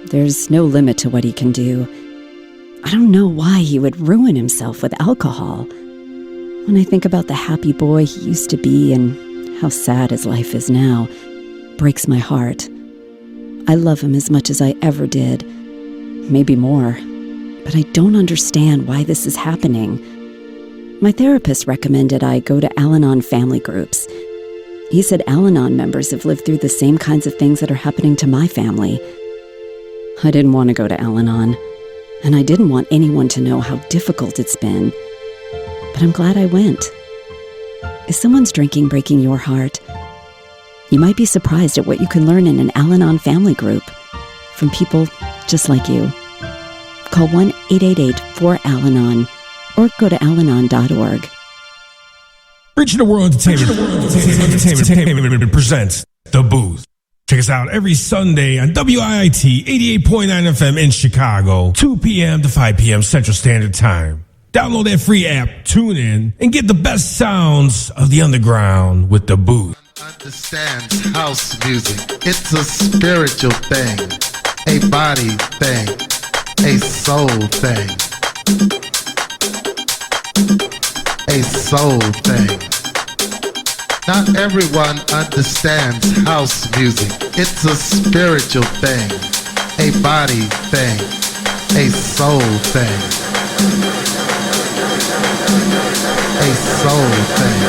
There's no limit to what he can do. I don't know why he would ruin himself with alcohol. When I think about the happy boy he used to be and how sad his life is now, it breaks my heart. I love him as much as I ever did, maybe more, but I don't understand why this is happening. My therapist recommended I go to Al-Anon family groups. He said Al-Anon members have lived through the same kinds of things that are happening to my family. I didn't want to go to Al-Anon, and I didn't want anyone to know how difficult it's been. But I'm glad I went. Is someone's drinking breaking your heart? You might be surprised at what you can learn in an Al-Anon family group from people just like you. Call 1-888-4-AL-ANON or go to alanon.org. Reaching the World Entertainment presents The Booth. Check us out every Sunday on WIIT 88.9 FM in Chicago, 2 p.m. to 5 p.m. Central Standard Time. Download that free app, tune in, and get the best sounds of the underground with The Booth. Understands house music. It's a spiritual thing, a body thing, a soul thing, a soul thing. Not everyone understands house music. It's a spiritual thing, a body thing, a soul thing, a soul thing.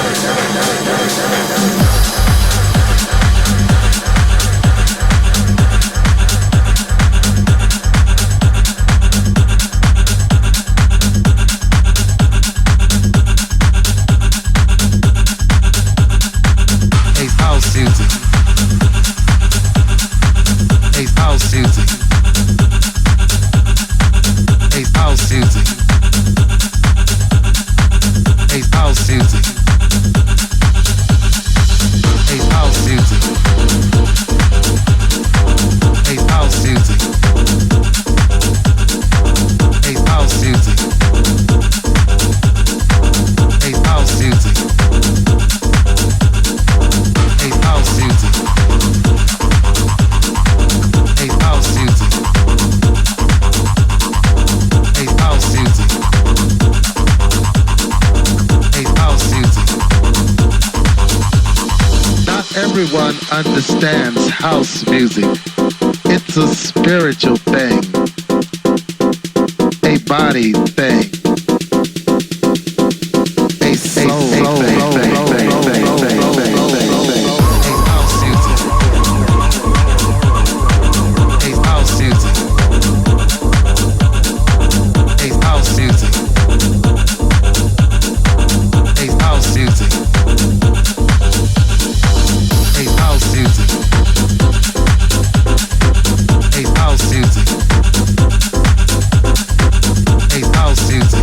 Everyone understands house music. It's a spiritual thing, a body thing, a soul thing. House music.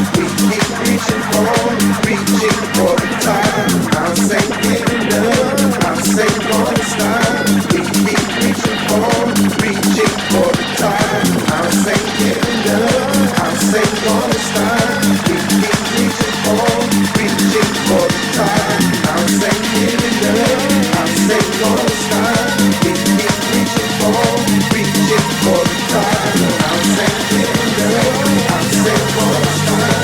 We keep reaching for the time. I'll say getting done. I'll say gonna stop. We keep reaching for the time. I'll say getting done. I'll say gonna stop. We keep reaching for the time. I'll say getting done. I'll say gonna stop. We keep reaching for the time. I'll say getting done. I'll say gonna stop.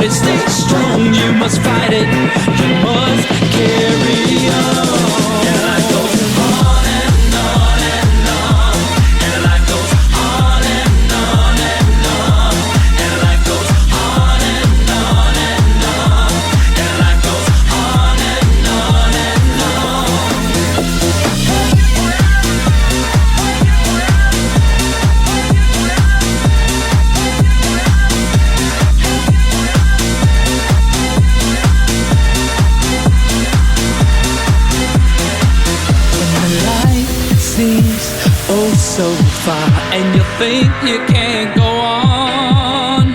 about it, stay strong. You must fight it. You must carry on. And life goes on and on and on. And life goes on and on and on. And life goes on and on and on. And life goes on and on and on. Seems oh so far, and you think you can't go on.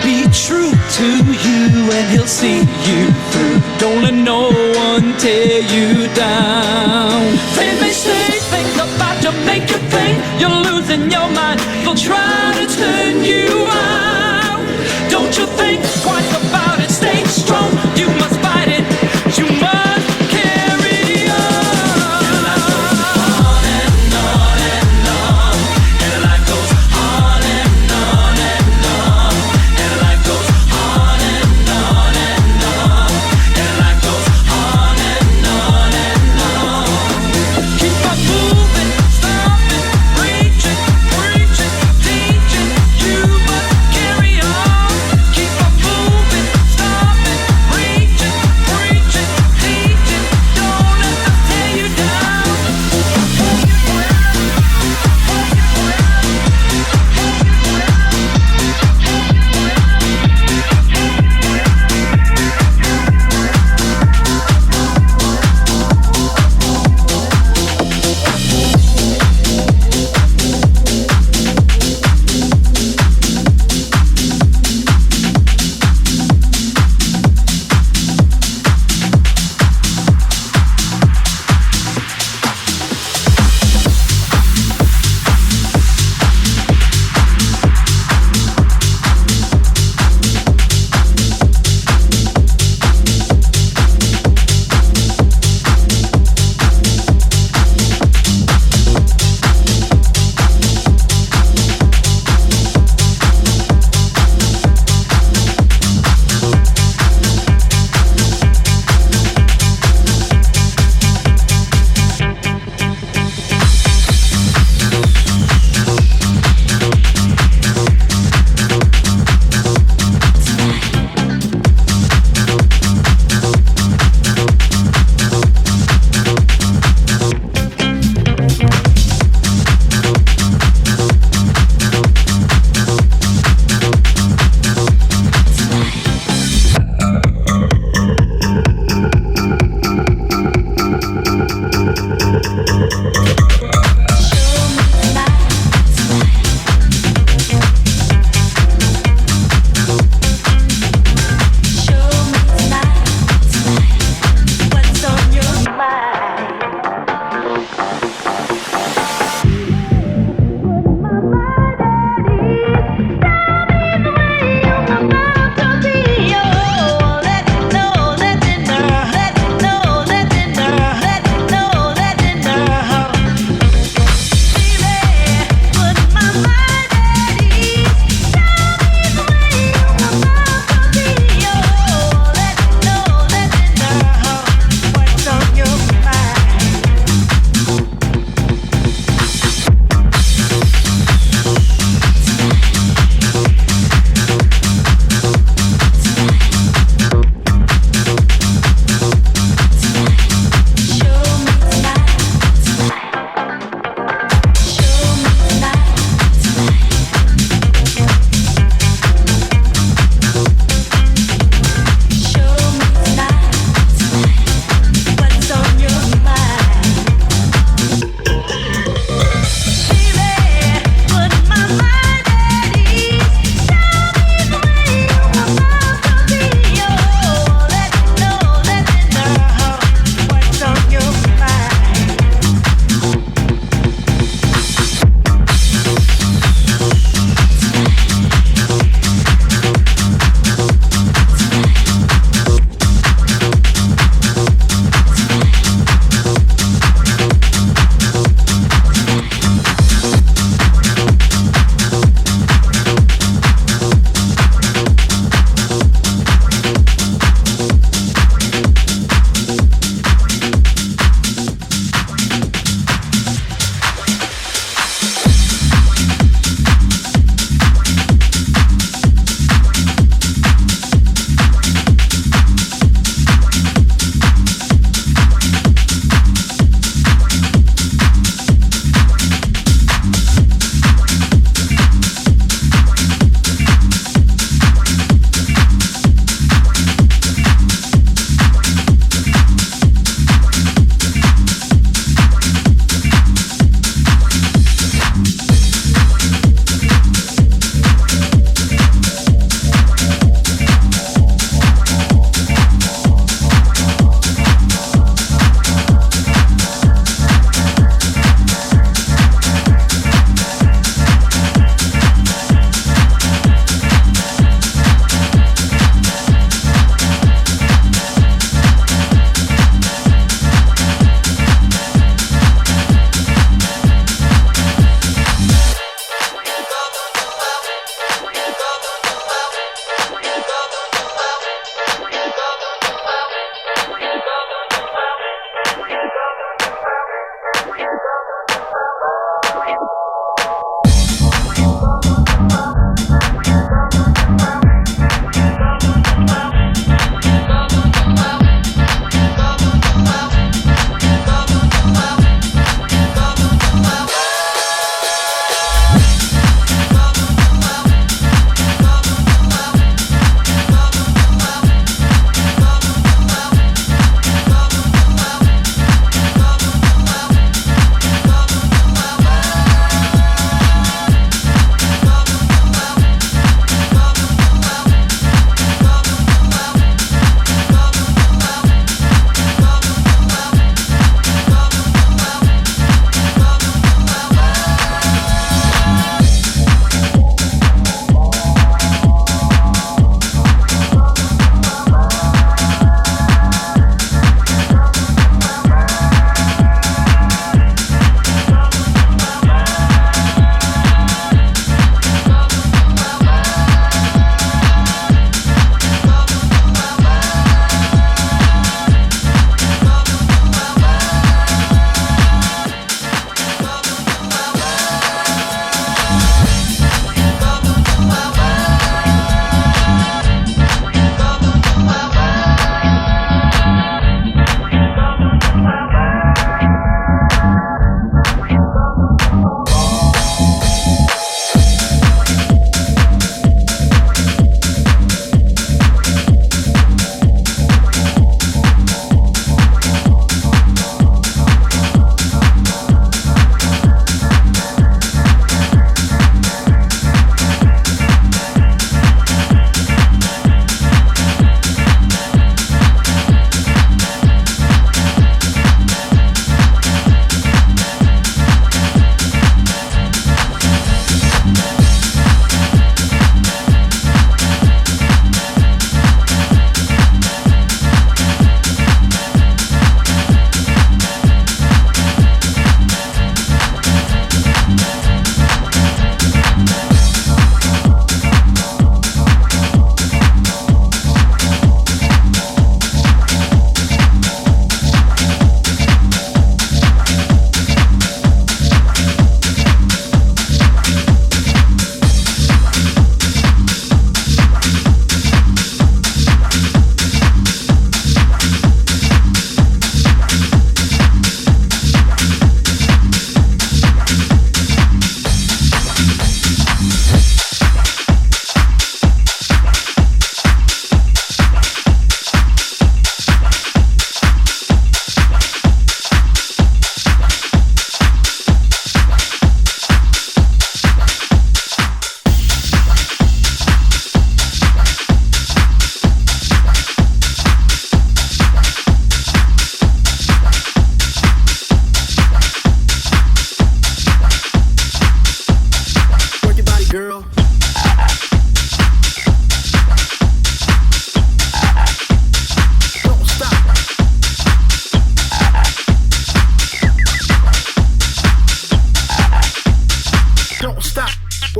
Be true to you, and he'll see you through. Don't let no one tear you down. They may say things about you, make you think you're losing your mind. They'll try to turn you out. Don't you think twice about it? Stay strong. You must fight it. You must carry on. Keep on moving.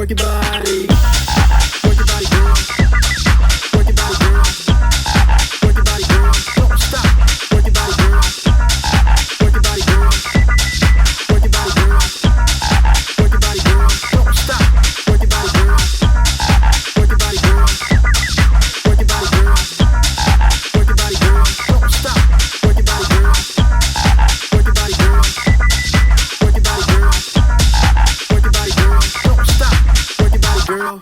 work your body. Work your body, girl. Work your body, girl. Work your body, girl. Don't stop. Work your body, girl. Work your body, girl. Work your body, girl. Work your body, girl. Don't stop. Work your body, girl. Work your body, girl. Work your body, girl. Work your body, girl. Don't stop. Work your body, girl. Work your body, girl. Work your body, girl. Work your body, girl. Don't stop. Work your body, girl.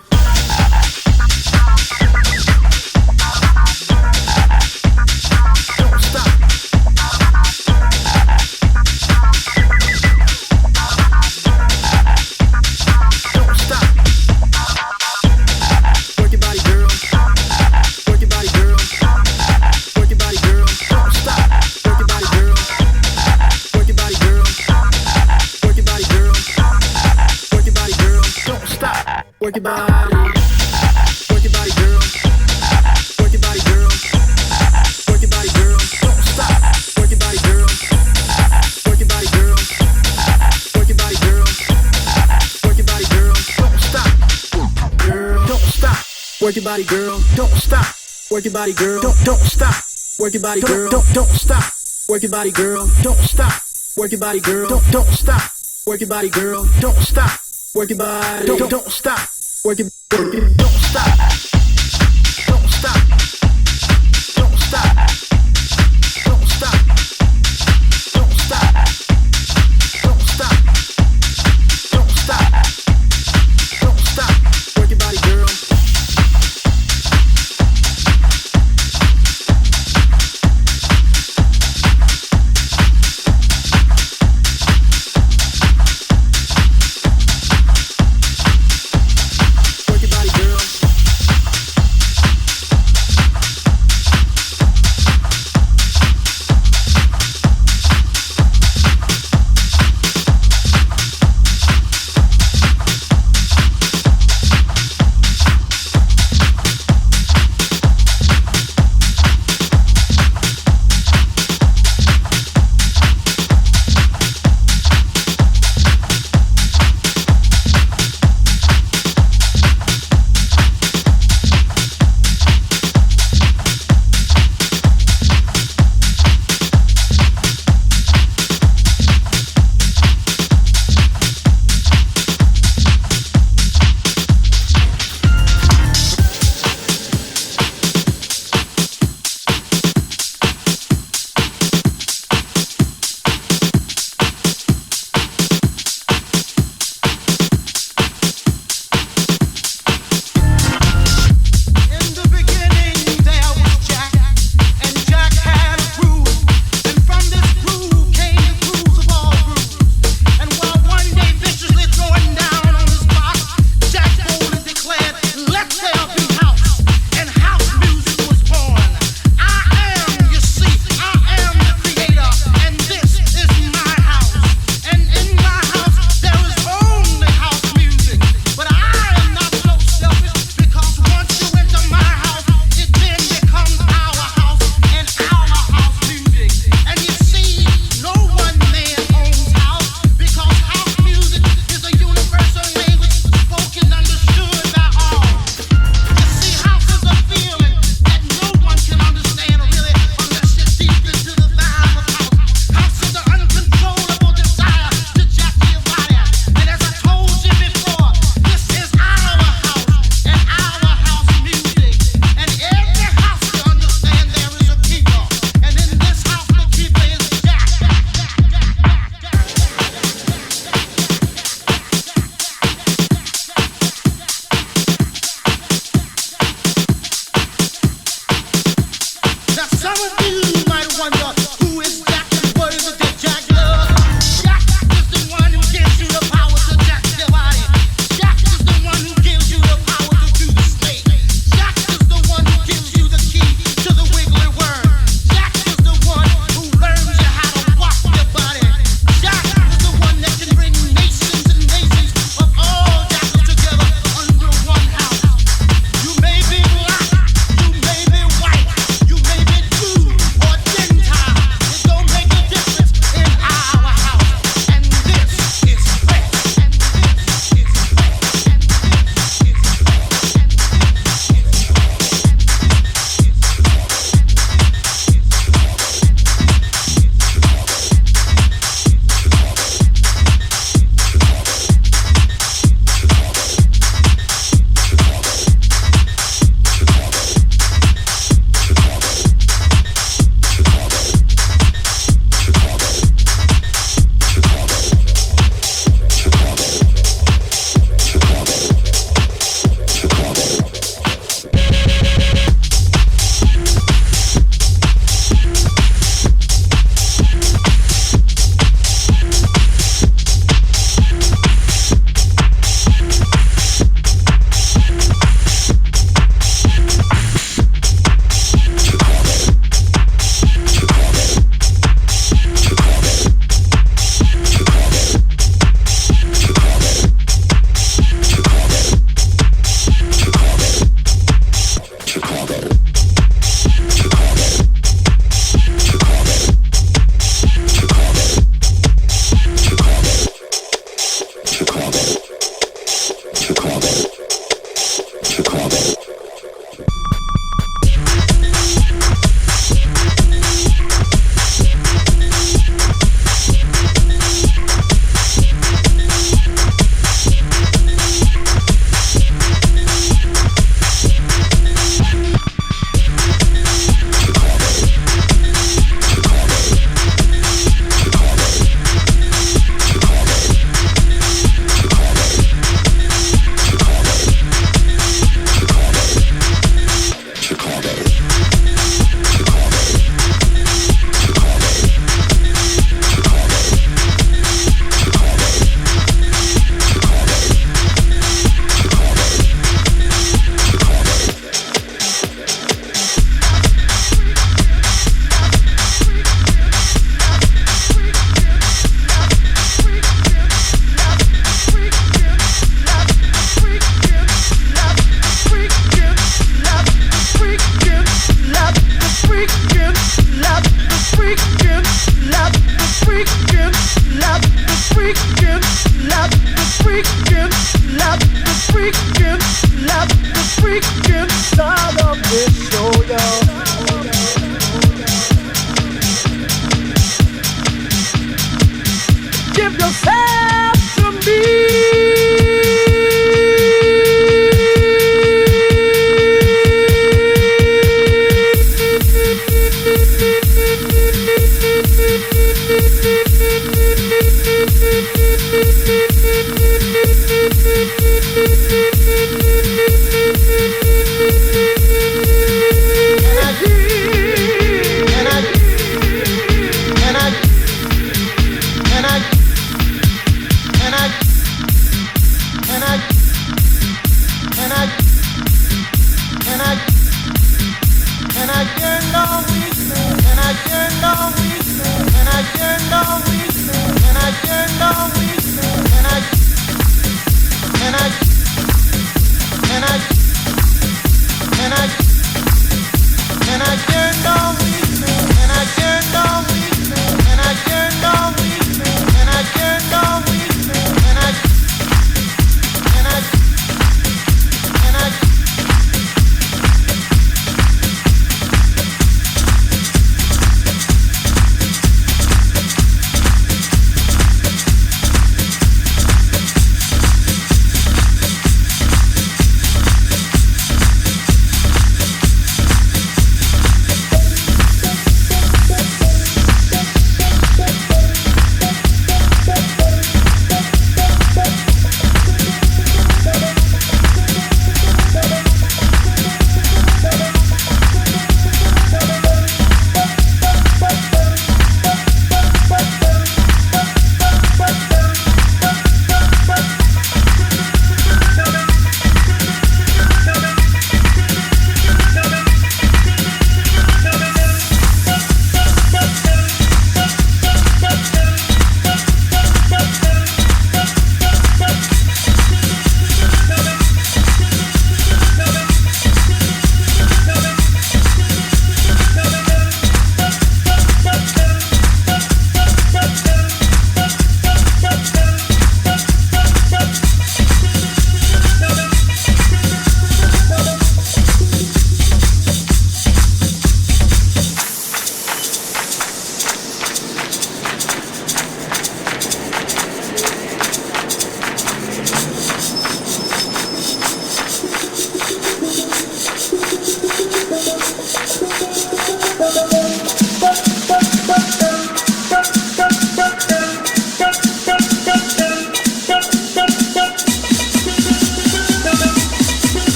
Work your body, work your body, girl. Work your body, girl. Work your body, girl. Don't stop. Work your body, girl. Work your body, girl. Work your body, girl. Work your body, girl. Don't stop. Girl, don't stop. Work your body, girl. Don't stop. Work your body, girl. Don't stop. Work your body, girl. Don't stop. Work your body, girl. Don't stop. Work your body, girl. Don't stop. Work your body, girl. Don't stop. Work your body, don't stop. Work your don't stop. Don't stop. Don't stop. Don't stop. Don't stop. Don't stop. Don't stop. Don't stop. Work your body, girl. Work your body, girl.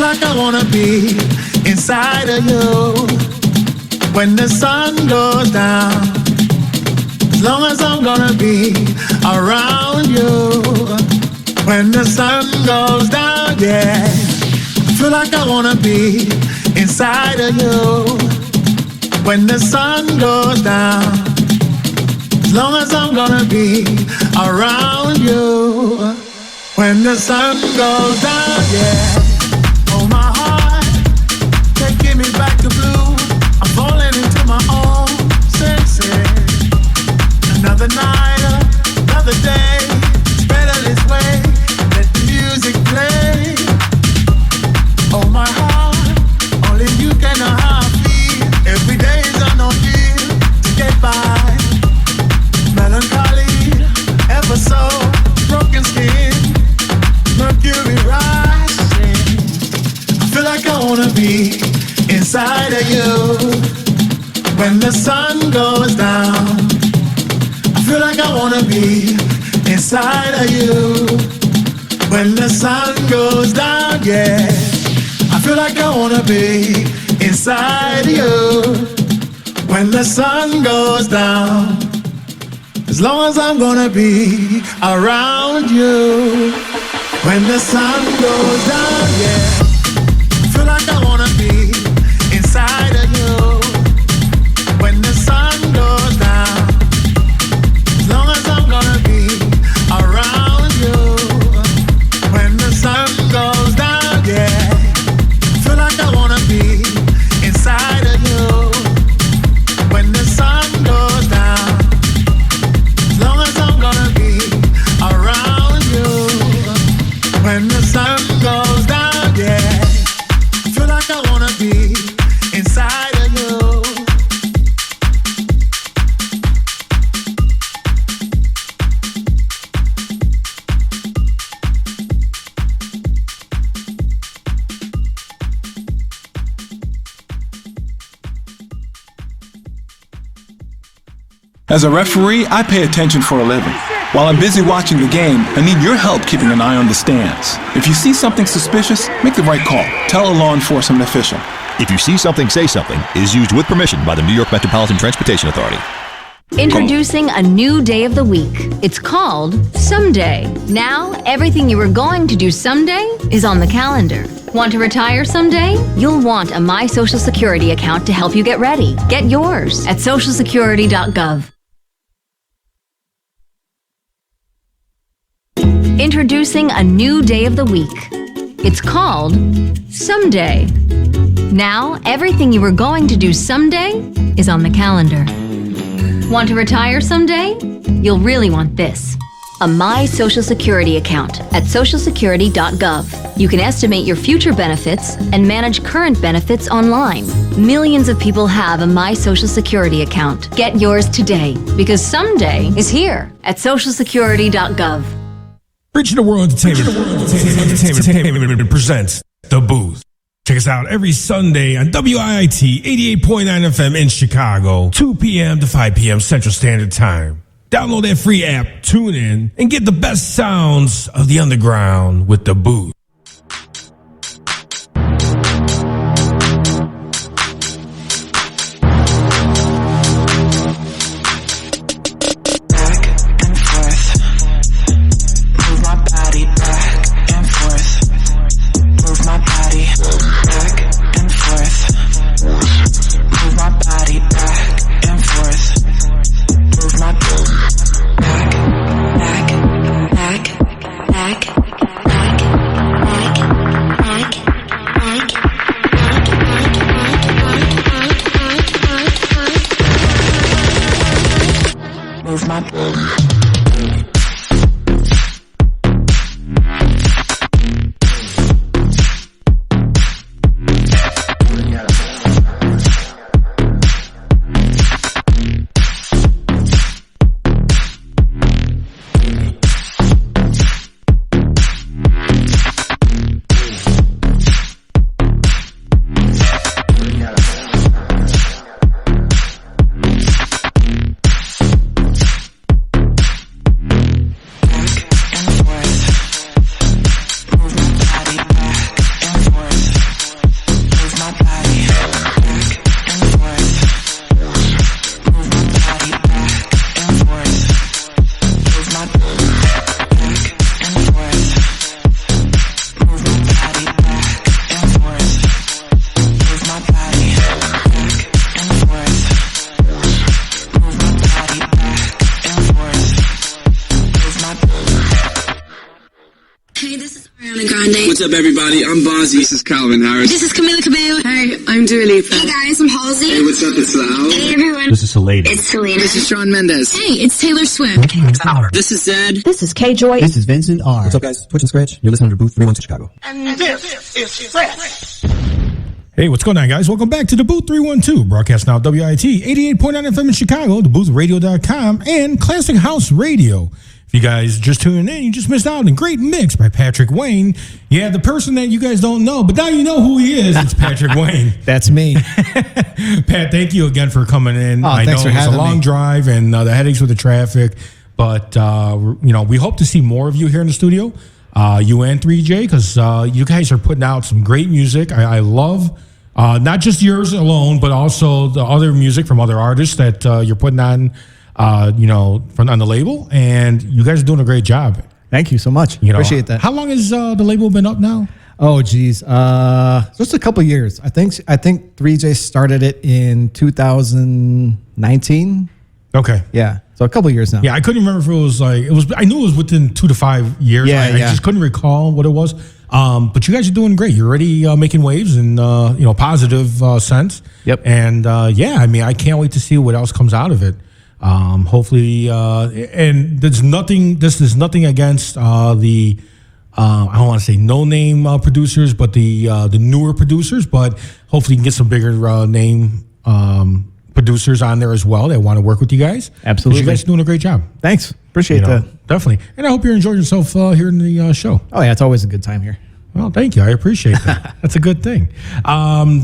like I wanna be inside of you when the sun goes down. As long as I'm gonna be around you, When the sun goes down, yeah, I feel like I wanna be inside of you. When the sun goes down, as long as I'm gonna be around you. When the sun goes down, yeah, oh my heart, taking me back to blue. I'm falling into my own senses. Another night, another day, it's better this way. Let the music play. Oh my heart, only you can know how I feel. Every day is an ordeal to get by. Melancholy, ever so broken skin, mercury rising. I feel like I wanna be inside of you. When the sun goes down, I feel like I wanna be inside of you. When the sun goes down, yeah, I feel like I wanna be inside of you. When the sun goes down, as long as I'm gonna be around you. When the sun goes down, yeah, I feel like I wanna be inside of you. When the sun goes down, as long as I'm gonna be around you. When the sun goes down, yeah, I feel like I wanna be inside of you. When the sun goes down, as long as I'm gonna be around you. When the sun goes down, yeah, I feel like I wanna be inside of you. As a referee, I pay attention for a living. While I'm busy watching the game, I need your help keeping an eye on the stands. If you see something suspicious, make the right call. Tell a law enforcement official. If you see something, say something is used with permission by the New York Metropolitan Transportation Authority. Introducing a new day of the week. It's called Someday. Now, everything you were going to do someday is on the calendar. Want to retire someday? You'll want a My Social Security account to help you get ready. Get yours at socialsecurity.gov. Introducing a new day of the week. It's called Someday. Now, everything you were going to do someday is on the calendar. Want to retire someday? You'll really want this. A My Social Security account at socialsecurity.gov. You can estimate your future benefits and manage current benefits online. Millions of people have a My Social Security account. Get yours today, because someday is here at socialsecurity.gov. Reaching the World Entertainment presents The Booth. Check us out every Sunday on WIIT 88.9 FM in Chicago, 2 p.m. to 5 p.m. Central Standard Time. Download that free app, tune in, and get the best sounds of the underground with The Booth. Hey, this is Ariana Grande. What's up, everybody? I'm Bonzi. This is Calvin Harris. This is Camila Cabello. Hey, I'm Dua Lipa. Hey guys, I'm Halsey. Hey, what's up? It's Lau. Hey everyone. This is Salada. It's Selena. This is Shawn Mendes. Hey, it's Taylor Swift. This is Zed. This is K-Joy. This is Vincent R. What's up, guys? Twitch and Scratch. You're listening to DaBooth312 Chicago. And this is fresh. Hey, what's going on, guys? Welcome back to DaBooth312, broadcast now WIT 88.9 FM in Chicago, DaBoothRadio.com, and Classic House Radio. If you guys just tuned in, you just missed out on a great mix by Patrick Wayne. Yeah, the person that you guys don't know, but now you know who he is. It's Patrick Wayne. That's me. Pat, thank you again for coming in. I know it was a long drive and the headaches with the traffic, but we hope to see more of you here in the studio. You and 3J, because you guys are putting out some great music. I love not just yours alone, but also the other music from other artists that you're putting on, on the label. And you guys are doing a great job. Thank you so much. Appreciate that. How long has the label been up now? Oh, geez. Just a couple years. I think 3J started it in 2019. Okay. Yeah. So a couple years now. Yeah, I couldn't remember if it was I knew it was within 2 to 5 years. Yeah, I just couldn't recall what it was. But you guys are doing great. You're already making waves in positive sense. Yep. And I can't wait to see what else comes out of it. Hopefully, and there's nothing. This is nothing against the. I don't want to say no name producers, but the newer producers. But hopefully, you can get some bigger name producers on there as well that want to work with you guys. Absolutely. You guys are doing a great job. Thanks. Appreciate that. Definitely. And I hope you're enjoying yourself here in the show. Oh, yeah. It's always a good time here. Well, thank you. I appreciate that. That's a good thing.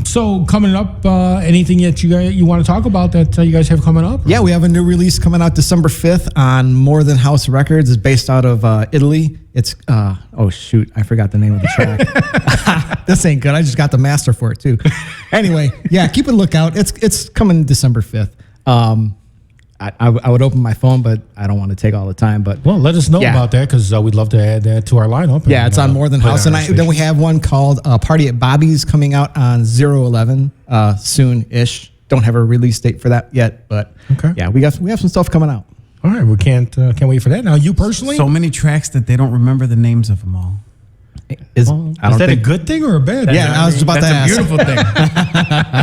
So coming up, anything that you want to talk about that you guys have coming up? Yeah, we have a new release coming out December 5th on More Than House Records. It's based out of Italy. It's, oh shoot, I forgot the name of the track. This ain't good. I just got the master for it too. Anyway, yeah, keep a lookout. It's coming December 5th. I would open my phone, but I don't want to take all the time. But let us know about that, because we'd love to add that to our lineup. Yeah, it's on More Than House. And then we have one called Party at Bobby's coming out on 0/11 soon-ish. Don't have a release date for that yet, but yeah, we have some stuff coming out. All right, we can't wait for that. Now, you personally, so many tracks that they don't remember the names of them all. Is that a good thing or a bad thing? Yeah, I was about to ask. That's a beautiful thing.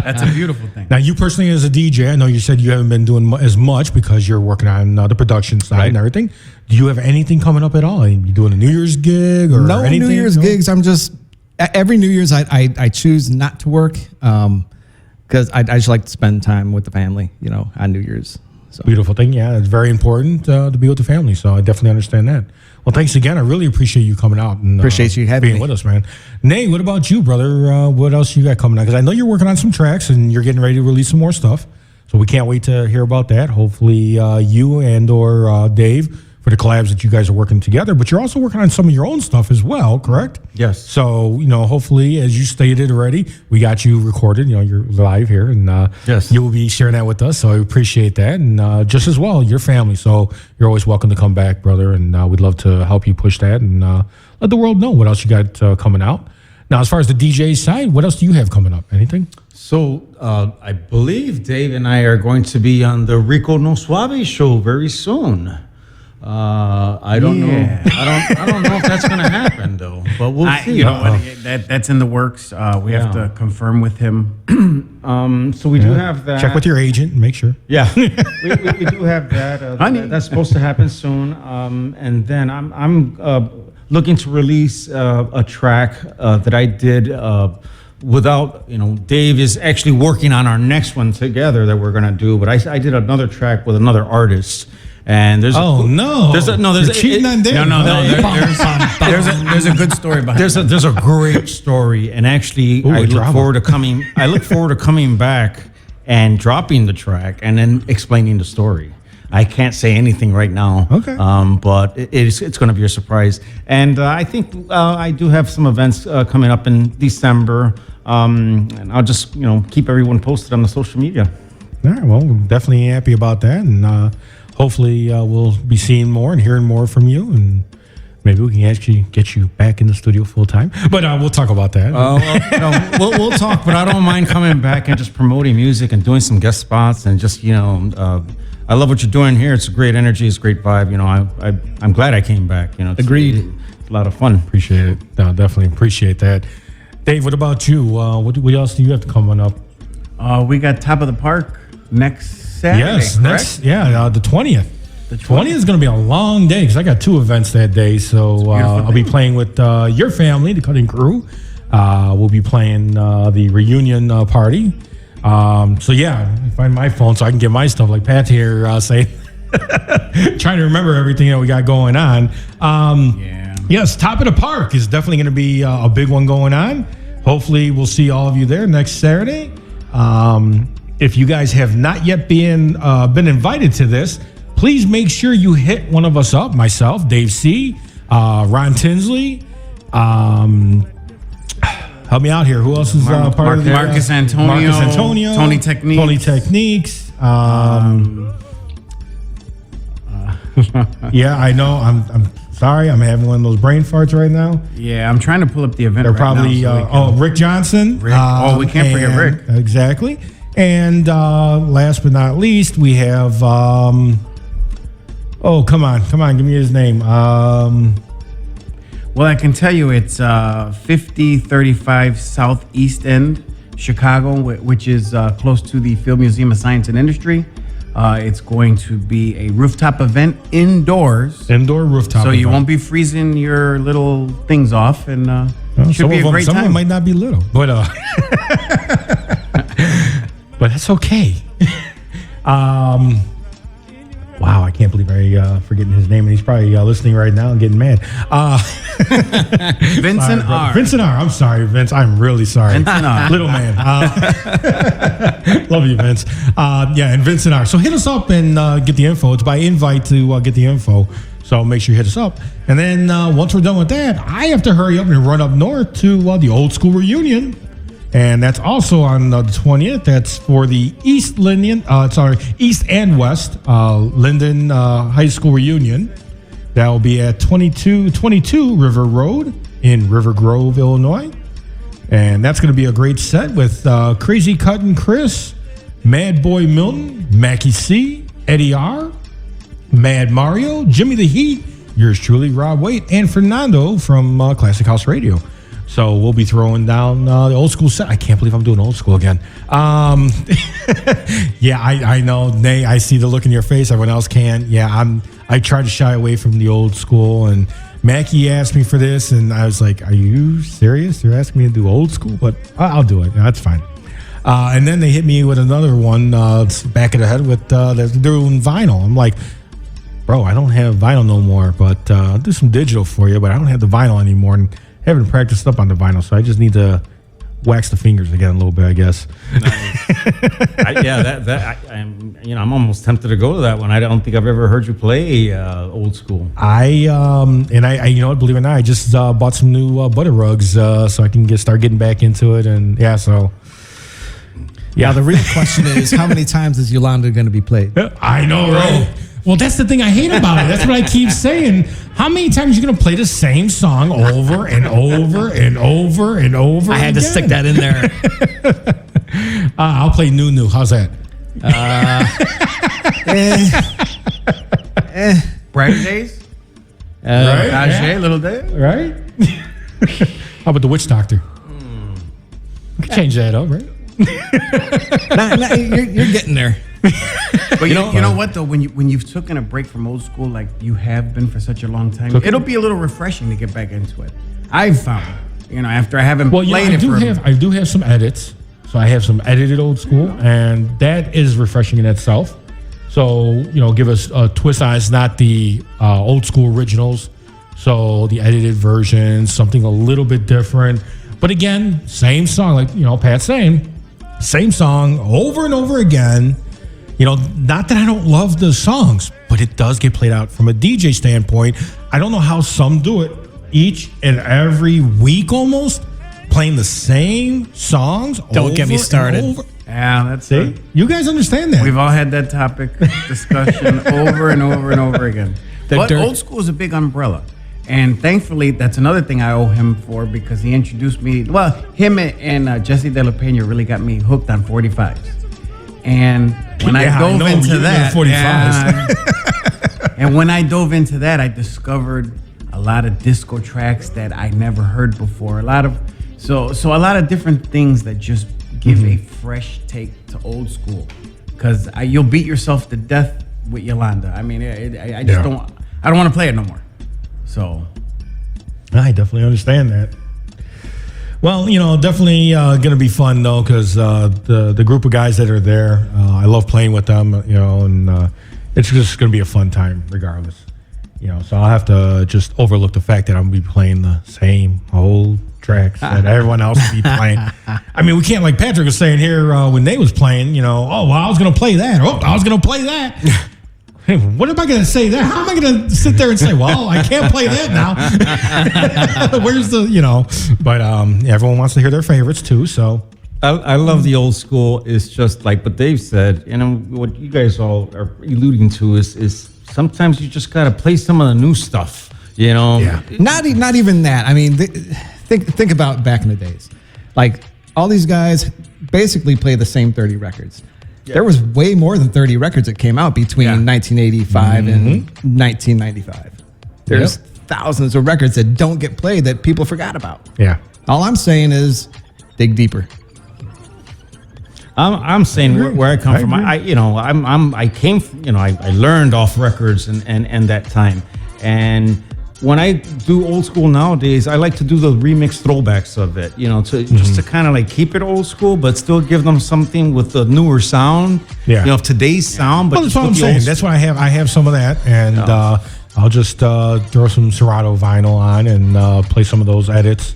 That's a beautiful thing. Now, you personally as a DJ, I know you said you haven't been doing as much because you're working on the production side and everything. Do you have anything coming up at all? Are you doing a New Year's gig or anything? No New Year's gigs. I'm just, every New Year's I choose not to work because I just like to spend time with the family, on New Year's. So. Beautiful thing. Yeah, it's very important to be with the family. So I definitely understand that. Well, thanks again. I really appreciate you coming out and appreciate you having being with us, man. Nay, what about you, brother? What else you got coming out? Because I know you're working on some tracks and you're getting ready to release some more stuff. So we can't wait to hear about that. Hopefully you and or Dave for the collabs that you guys are working together. But you're also working on some of your own stuff as well, correct? Yes. So, hopefully, as you stated already, we got you recorded. You're live here, and yes, you will be sharing that with us. So I appreciate that. And just as well, your family. So you're always welcome to come back, brother. And we'd love to help you push that and let the world know what else you got coming out. Now, as far as the DJ side, what else do you have coming up? Anything? So I believe Dave and I are going to be on the Rico No Suave show very soon. I don't know. I don't know if that's going to happen though, but we'll see. That's in the works. We have to confirm with him. So we do have that. Check with your agent and make sure. Yeah, we do have that. That's supposed to happen soon. And then I'm looking to release a track that I did without, Dave is actually working on our next one together that we're going to do. But I did another track with another artist. And there's cheating on Dave. There's a good story behind it. There's a great story, and actually I look forward to coming back and dropping the track and then explaining the story. I can't say anything right now. Okay. But it's going to be a surprise, and I think I do have some events coming up in December, and I'll just keep everyone posted on the social media. All right. Well, we're definitely happy about that, and. Hopefully, we'll be seeing more and hearing more from you, and maybe we can actually get you back in the studio full time. But we'll talk about that. We'll talk, but I don't mind coming back and just promoting music and doing some guest spots and just, I love what you're doing here. It's a great energy. It's a great vibe. I'm glad I came back. Agreed. a lot of fun. Appreciate it. No, definitely appreciate that. Dave, what about you? What else do you have coming up? We got Top of the Park next Saturday. Yes, correct? the 20th. The 20th is going to be a long day because I got 2 events that day. So I'll be playing with your family, the Cutting Crew. We'll be playing the reunion party. So yeah, find my phone so I can get my stuff like Pat here saying, trying to remember everything that we got going on. Yes, Top of the Park is definitely going to be a big one going on. Hopefully we'll see all of you there next Saturday. If you guys have not yet been invited to this, please make sure you hit one of us up, myself, Dave C, Ron Tinsley. Help me out here. Who else is part of the Marcus Antonio. Marcus Antonio. Tony Techniques. Tony Techniques. Yeah, I know. I'm sorry. I'm having one of those brain farts right now. Yeah, I'm trying to pull up the event. They're right probably now Rick Johnson. Rick. We can't forget Rick. Exactly. And last but not least, we have. Come on, give me his name. Well, I can tell you it's 5035 Southeast End, Chicago, which is close to the Field Museum of Science and Industry. It's going to be a rooftop event indoors. Indoor rooftop So event. you won't be freezing your little things off, and should be a great some time. of them might not be little, but but that's okay. Wow, I can't believe I'm forgetting his name, and he's probably listening right now and getting mad. Vincent R. Vincent R. I'm sorry, Vince. I'm really sorry. Vincent R. Little man. Love you, Vince. And Vincent R. So hit us up and get the info. It's by invite to get the info. So make sure you hit us up. And then once we're done with that, I have to hurry up and run up north to the old school reunion. And that's also on the 20th. That's for the East and West Linden High School reunion. That will be at 2222 River Road in River Grove, Illinois. And that's going to be a great set with Crazy Cuttin' Chris, Mad Boy Milton, Mackie C, Eddie R, Mad Mario, Jimmy the Heat, yours truly, Rob Waite, and Fernando from Classic House Radio. So we'll be throwing down the old school set. I can't believe I'm doing old school again. Yeah, I know, Nay. I see the look in your face. Everyone else can. Yeah, I try to shy away from the old school. And Mackie asked me for this, and I was like, "Are you serious? You're asking me to do old school?" But I'll do it. That's fine. And then they hit me with another one back of the head with they're doing vinyl. I'm like, bro, I don't have vinyl no more, but I'll do some digital for you, but I don't have the vinyl anymore. And haven't practiced up on the vinyl, so I just need to wax the fingers again a little bit, I guess. I'm almost tempted to go to that one. I don't think I've ever heard you play old school. I you know what, believe it or not, I just bought some new butter rugs so I can start getting back into it, and Yeah, the real question is, how many times is Yolanda going to be played? I know, right? Well, that's the thing I hate about it. That's what I keep saying. How many times are you going to play the same song over and over and over and over I had to stick that in there. I'll play New. How's that? Brighter Days? Right? Ajay, Little Day? Right? How about the Witch Doctor? We can change that up, right? You're getting there. But you know what though, when you've taken a break from old school like you have been for such a long time, it'll be a little refreshing to get back into it. I've found, after I haven't played it for. I do have some edits, so I have some edited old school, and that is refreshing in itself. So give us a twist on it's not the old school originals, so the edited versions, something a little bit different. But again, same song, like Pat's saying, same song over and over again. Not that I don't love the songs, but it does get played out from a DJ standpoint. I don't know how some do it each and every week almost, playing the same songs. Don't get me started. Yeah, that's it. You guys understand that. We've all had that topic discussion over and over and over again. But old school is a big umbrella. And thankfully, that's another thing I owe him for, because he introduced me. Well, him and Jesse De La Pena really got me hooked on 45s. And when I dove into that, and when I dove into that, I discovered a a lot of disco tracks that I never heard before. A lot of different things that just give a fresh take to old school. Because you'll beat yourself to death with Yolanda. I mean, I just don't want to play it no more. So I definitely understand that. Well, definitely going to be fun though, because the group of guys that are there, I love playing with them. And it's just going to be a fun time, regardless. So I'll have to just overlook the fact that I'm going to be playing the same old tracks that everyone else will be playing. I mean, we can't, like Patrick was saying here when Nay was playing. I was going to play that. Oh, I was going to play that. Hey, what am I going to say there? How am I going to sit there and say, well, I can't play that now? Where's the, But everyone wants to hear their favorites too, so. I love the old school. It's just like what Dave said, what you guys all are alluding to is sometimes you just got to play some of the new stuff, Yeah. Not even that. I mean, think about back in the days. Like, all these guys basically play the same 30 records. Yeah. There was way more than 30 records that came out between 1985 and 1995. There's thousands of records that don't get played that people forgot about. Yeah. All I'm saying is dig deeper. I'm saying where I come from. I came from, I learned off records and that time. And when I do old school nowadays, I like to do the remix throwbacks of it, just to kind of like keep it old school, but still give them something with the newer sound, of today's sound. But that's what I'm saying. That's why I have some of that, and I'll just throw some Serato vinyl on and play some of those edits.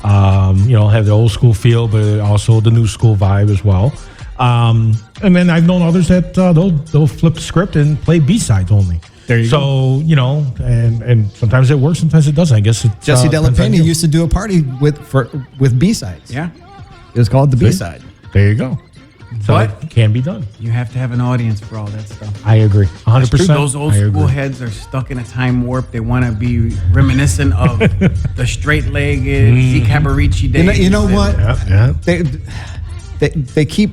Have the old school feel, but also the new school vibe as well. And then I've known others that they'll flip the script and play B-sides only. There you go. And sometimes it works, sometimes it doesn't. I guess it's Jesse Della Penny used to do a party with B-sides. Yeah. It was called the B-side. There you go. So it can be done. You have to have an audience for all that stuff. I agree. 100%. Those old school heads are stuck in a time warp. They want to be reminiscent of the straight-legged Zeke Habarici days. You know what? Yeah. They keep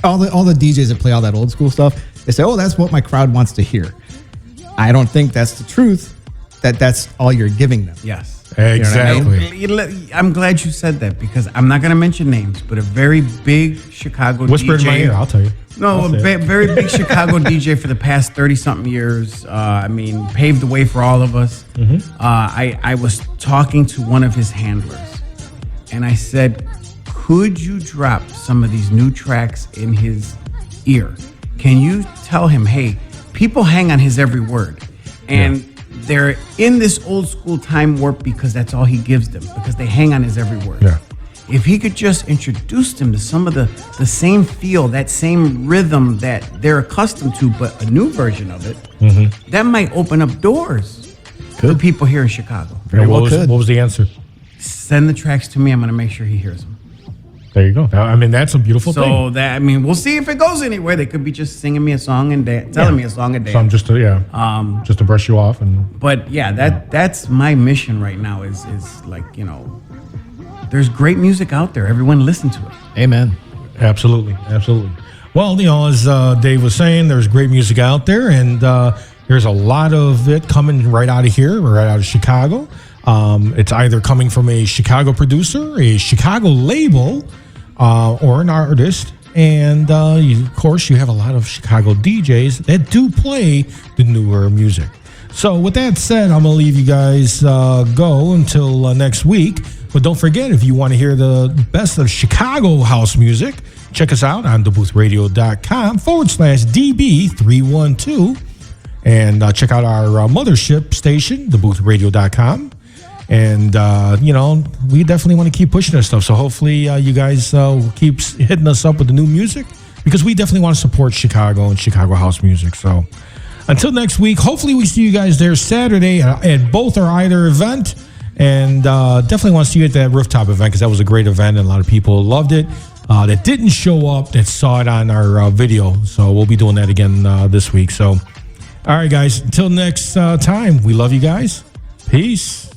all the DJs that play all that old school stuff. They say, "Oh, that's what my crowd wants to hear." I don't think that's the truth. That's all you're giving them. Yes. Exactly. I'm glad you said that, because I'm not going to mention names, but a very big Chicago Whisper DJ. in my ear, I'll tell you. No, very big Chicago DJ for the past 30-something years. Paved the way for all of us. I was talking to one of his handlers, and I said, could you drop some of these new tracks in his ear? Can you tell him, hey, people hang on his every word, and they're in this old school time warp because that's all he gives them, because they hang on his every word. Yeah. If he could just introduce them to some of the same feel, that same rhythm that they're accustomed to, but a new version of it, that might open up doors for people here in Chicago. What was the answer? Send the tracks to me. I'm going to make sure he hears them. There you go. That's a beautiful thing. So we'll see if it goes anywhere. They could be just singing me a song and telling me a song a day. So I'm just to brush you off But that's my mission right now. Is like, there's great music out there. Everyone listen to it. Amen. Absolutely. Well, as Dave was saying, there's great music out there, and there's a lot of it coming right out of here, right out of Chicago. It's either coming from a Chicago producer, a Chicago label, or an artist. And of course, you have a lot of Chicago DJs that do play the newer music. So with that said, I'm going to leave you guys go until next week. But don't forget, if you want to hear the best of Chicago house music, check us out on DaBooth312 and check out our mothership station, DaBooth312. And, we definitely want to keep pushing this stuff. So hopefully you guys keep hitting us up with the new music, because we definitely want to support Chicago and Chicago house music. So until next week, hopefully we see you guys there Saturday at both or either event. And definitely want to see you at that rooftop event, because that was a great event and a lot of people loved it. That didn't show up, that saw it on our video. So we'll be doing that again this week. So, all right, guys, until next time, we love you guys. Peace.